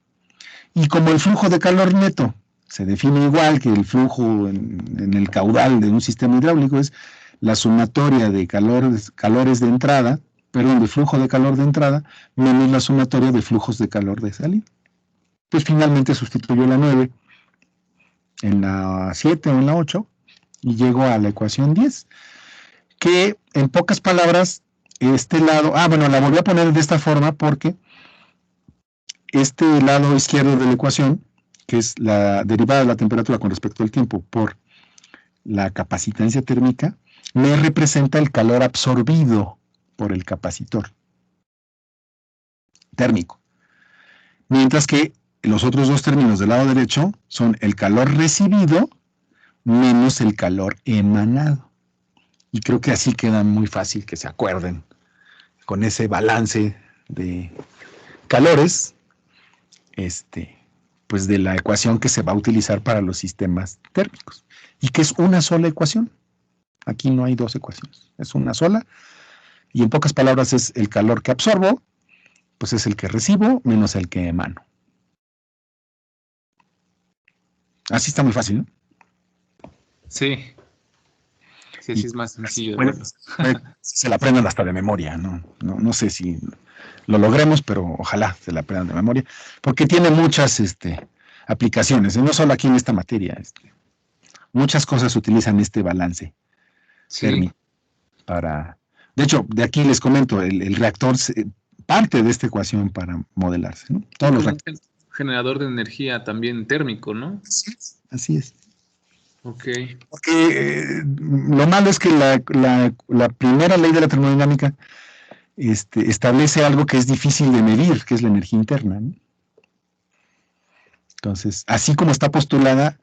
Y como el flujo de calor neto se define igual que el flujo en el caudal de un sistema hidráulico, es la sumatoria de calores de entrada, de flujo de calor de entrada, menos la sumatoria de flujos de calor de salida. Pues finalmente sustituyo la 9 en la 7 o en la 8 y llego a la ecuación 10, que en pocas palabras, este lado, la volví a poner de esta forma porque este lado izquierdo de la ecuación, que es la derivada de la temperatura con respecto al tiempo por la capacitancia térmica, me representa el calor absorbido por el capacitor térmico. Mientras que los otros dos términos del lado derecho son el calor recibido menos el calor emanado. Y creo que así queda muy fácil que se acuerden con ese balance de calores, pues de la ecuación que se va a utilizar para los sistemas térmicos. Y que es una sola ecuación. Aquí no hay dos ecuaciones, es una sola. Y en pocas palabras es el calor que absorbo, pues es el que recibo menos el que emano. Así está muy fácil, ¿no? Sí. Sí, es más sencillo. Bueno, se la aprendan hasta de memoria, no sé si lo logremos, pero ojalá se la aprendan de memoria, porque tiene muchas aplicaciones, no solo aquí en esta materia. Muchas cosas utilizan este balance térmico para... De hecho, de aquí les comento, el reactor parte de esta ecuación para modelarse, ¿no? Todos los reactores. Generador de energía también térmico, ¿no? Así es. Ok. Porque lo malo es que la primera ley de la termodinámica establece algo que es difícil de medir, que es la energía interna, ¿no? Entonces, así como está postulada,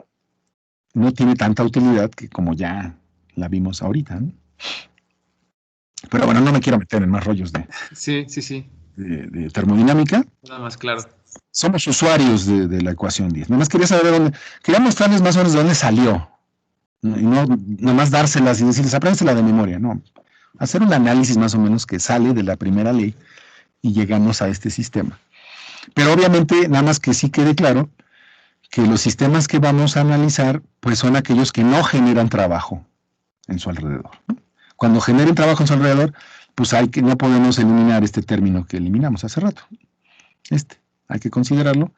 no tiene tanta utilidad que como ya la vimos ahorita, ¿no? Pero bueno, no me quiero meter en más rollos de termodinámica. Nada más claro. Somos usuarios de la ecuación 10. Nada más quería saber quería mostrarles más o menos de dónde salió. Y no nada más dárselas y decirles, apréndesela de memoria, no. Hacer un análisis más o menos que sale de la primera ley y llegamos a este sistema. Pero obviamente, nada más que sí quede claro que los sistemas que vamos a analizar, pues son aquellos que no generan trabajo en su alrededor, ¿no? Cuando generen trabajo en su alrededor, pues no podemos eliminar este término que eliminamos hace rato. Hay que considerarlo,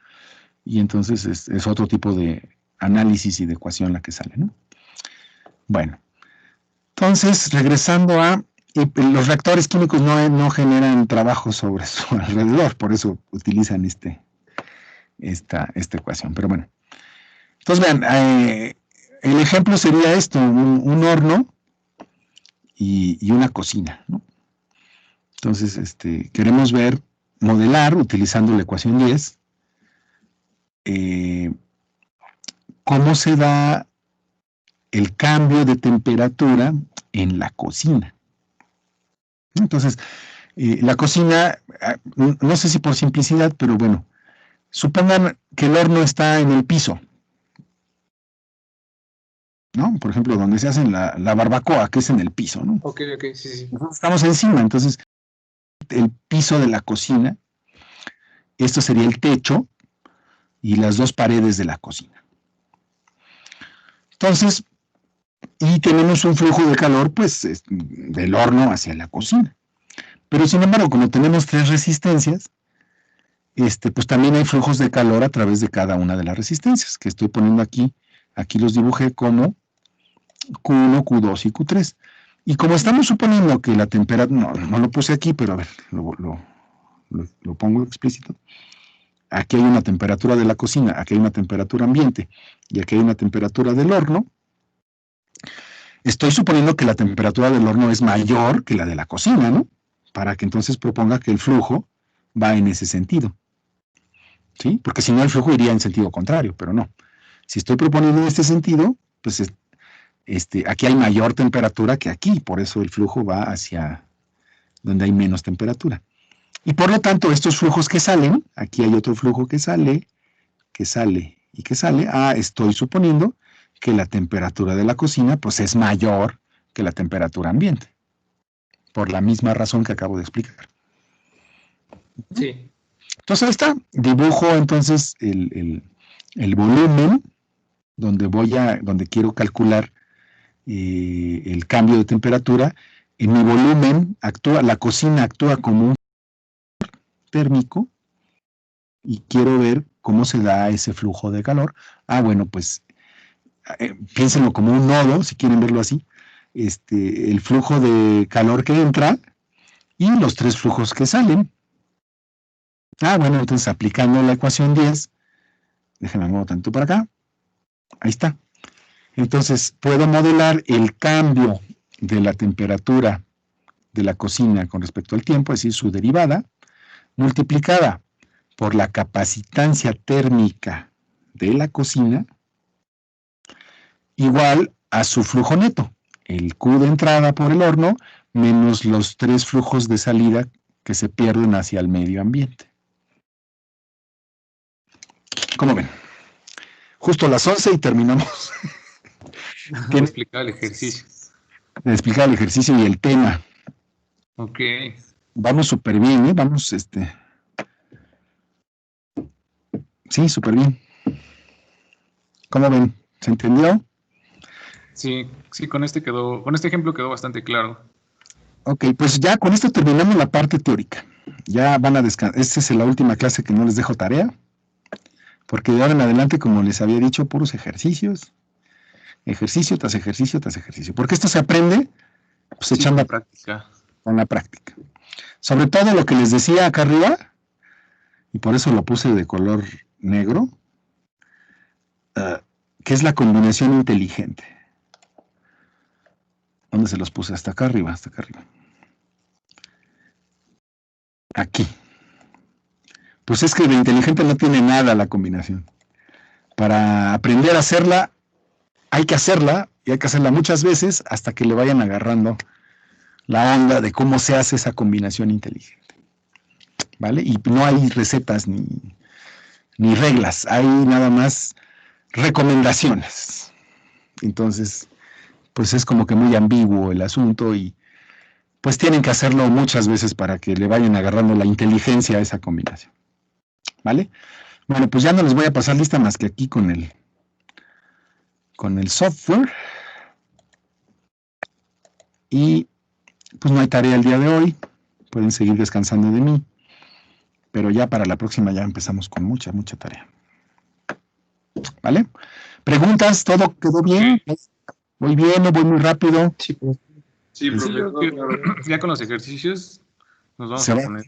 y entonces es otro tipo de análisis y de ecuación la que sale, ¿no? Bueno, entonces, regresando a... los reactores químicos no generan trabajo sobre su alrededor, por eso utilizan esta ecuación. Pero bueno, entonces vean, el ejemplo sería esto, un horno y una cocina, ¿no? Entonces, queremos modelar, utilizando la ecuación 10, cómo se da el cambio de temperatura en la cocina. Entonces, la cocina, no sé si por simplicidad, pero bueno, supongan que el horno está en el piso, ¿no? Por ejemplo, donde se hace la barbacoa, que es en el piso, ¿no? Ok, sí. Estamos encima, entonces, el piso de la cocina, esto sería el techo y las dos paredes de la cocina. Entonces, y tenemos un flujo de calor, pues, del horno hacia la cocina. Pero, sin embargo, como tenemos 3 resistencias, pues también hay flujos de calor a través de cada una de las resistencias, que estoy poniendo aquí. Aquí los dibujé como Q1, Q2 y Q3. Y como estamos suponiendo que la temperatura, no lo puse aquí, pero a ver, lo pongo explícito. Aquí hay una temperatura de la cocina, aquí hay una temperatura ambiente, y aquí hay una temperatura del horno. Estoy suponiendo que la temperatura del horno es mayor que la de la cocina, ¿no? Para que entonces proponga que el flujo va en ese sentido. ¿Sí? Porque si no, el flujo iría en sentido contrario, pero no. Si estoy proponiendo en este sentido, pues aquí hay mayor temperatura que aquí, por eso el flujo va hacia donde hay menos temperatura. Y por lo tanto, estos flujos que salen, aquí hay otro flujo que sale y que sale. Estoy suponiendo que la temperatura de la cocina pues es mayor que la temperatura ambiente, por la misma razón que acabo de explicar. Sí. Entonces ahí está, dibujo entonces el volumen donde quiero calcular el cambio de temperatura. En mi volumen la cocina actúa como un térmico y quiero ver cómo se da ese flujo de calor. Bueno, pues piénsenlo como un nodo, si quieren verlo así, el flujo de calor que entra y los 3 flujos que salen. Bueno, entonces aplicando la ecuación 10, déjenme mover tanto para acá, ahí está. Entonces puedo modelar el cambio de la temperatura de la cocina con respecto al tiempo, es decir, su derivada, multiplicada por la capacitancia térmica de la cocina, igual a su flujo neto, el Q de entrada por el horno, menos los 3 flujos de salida que se pierden hacia el medio ambiente. ¿Cómo ven? Justo a las 11 y terminamos. Voy a explicar el ejercicio. Explicar el ejercicio y el tema. Ok. Vamos súper bien, ¿eh? Vamos, Sí, súper bien. ¿Cómo ven? ¿Se entendió? Sí, con este ejemplo quedó bastante claro. Ok, pues ya con esto terminamos la parte teórica. Ya van a descansar. Esta es la última clase que no les dejo tarea. Porque de ahora en adelante, como les había dicho, puros ejercicios. Ejercicio tras ejercicio tras ejercicio. Porque esto se aprende pues, echando práctica. Con la práctica. Sobre todo lo que les decía acá arriba, y por eso lo puse de color negro, que es la combinación inteligente. ¿Dónde se los puse? Hasta acá arriba, hasta acá arriba. Aquí. Pues es que de inteligente no tiene nada la combinación. Para aprender a hacerla, hay que hacerla, y hay que hacerla muchas veces hasta que le vayan agarrando la onda de cómo se hace esa combinación inteligente. ¿Vale? Y no hay recetas ni reglas, hay nada más recomendaciones. Entonces, pues es como que muy ambiguo el asunto y pues tienen que hacerlo muchas veces para que le vayan agarrando la inteligencia a esa combinación. ¿Vale? Bueno, pues ya no les voy a pasar lista más que aquí con el software. Y pues no hay tarea el día de hoy. Pueden seguir descansando de mí. Pero ya para la próxima ya empezamos con mucha tarea. ¿Vale? ¿Preguntas? ¿Todo quedó bien? ¿Voy bien o voy muy rápido? Sí, profe, ya con los ejercicios nos vamos a poner.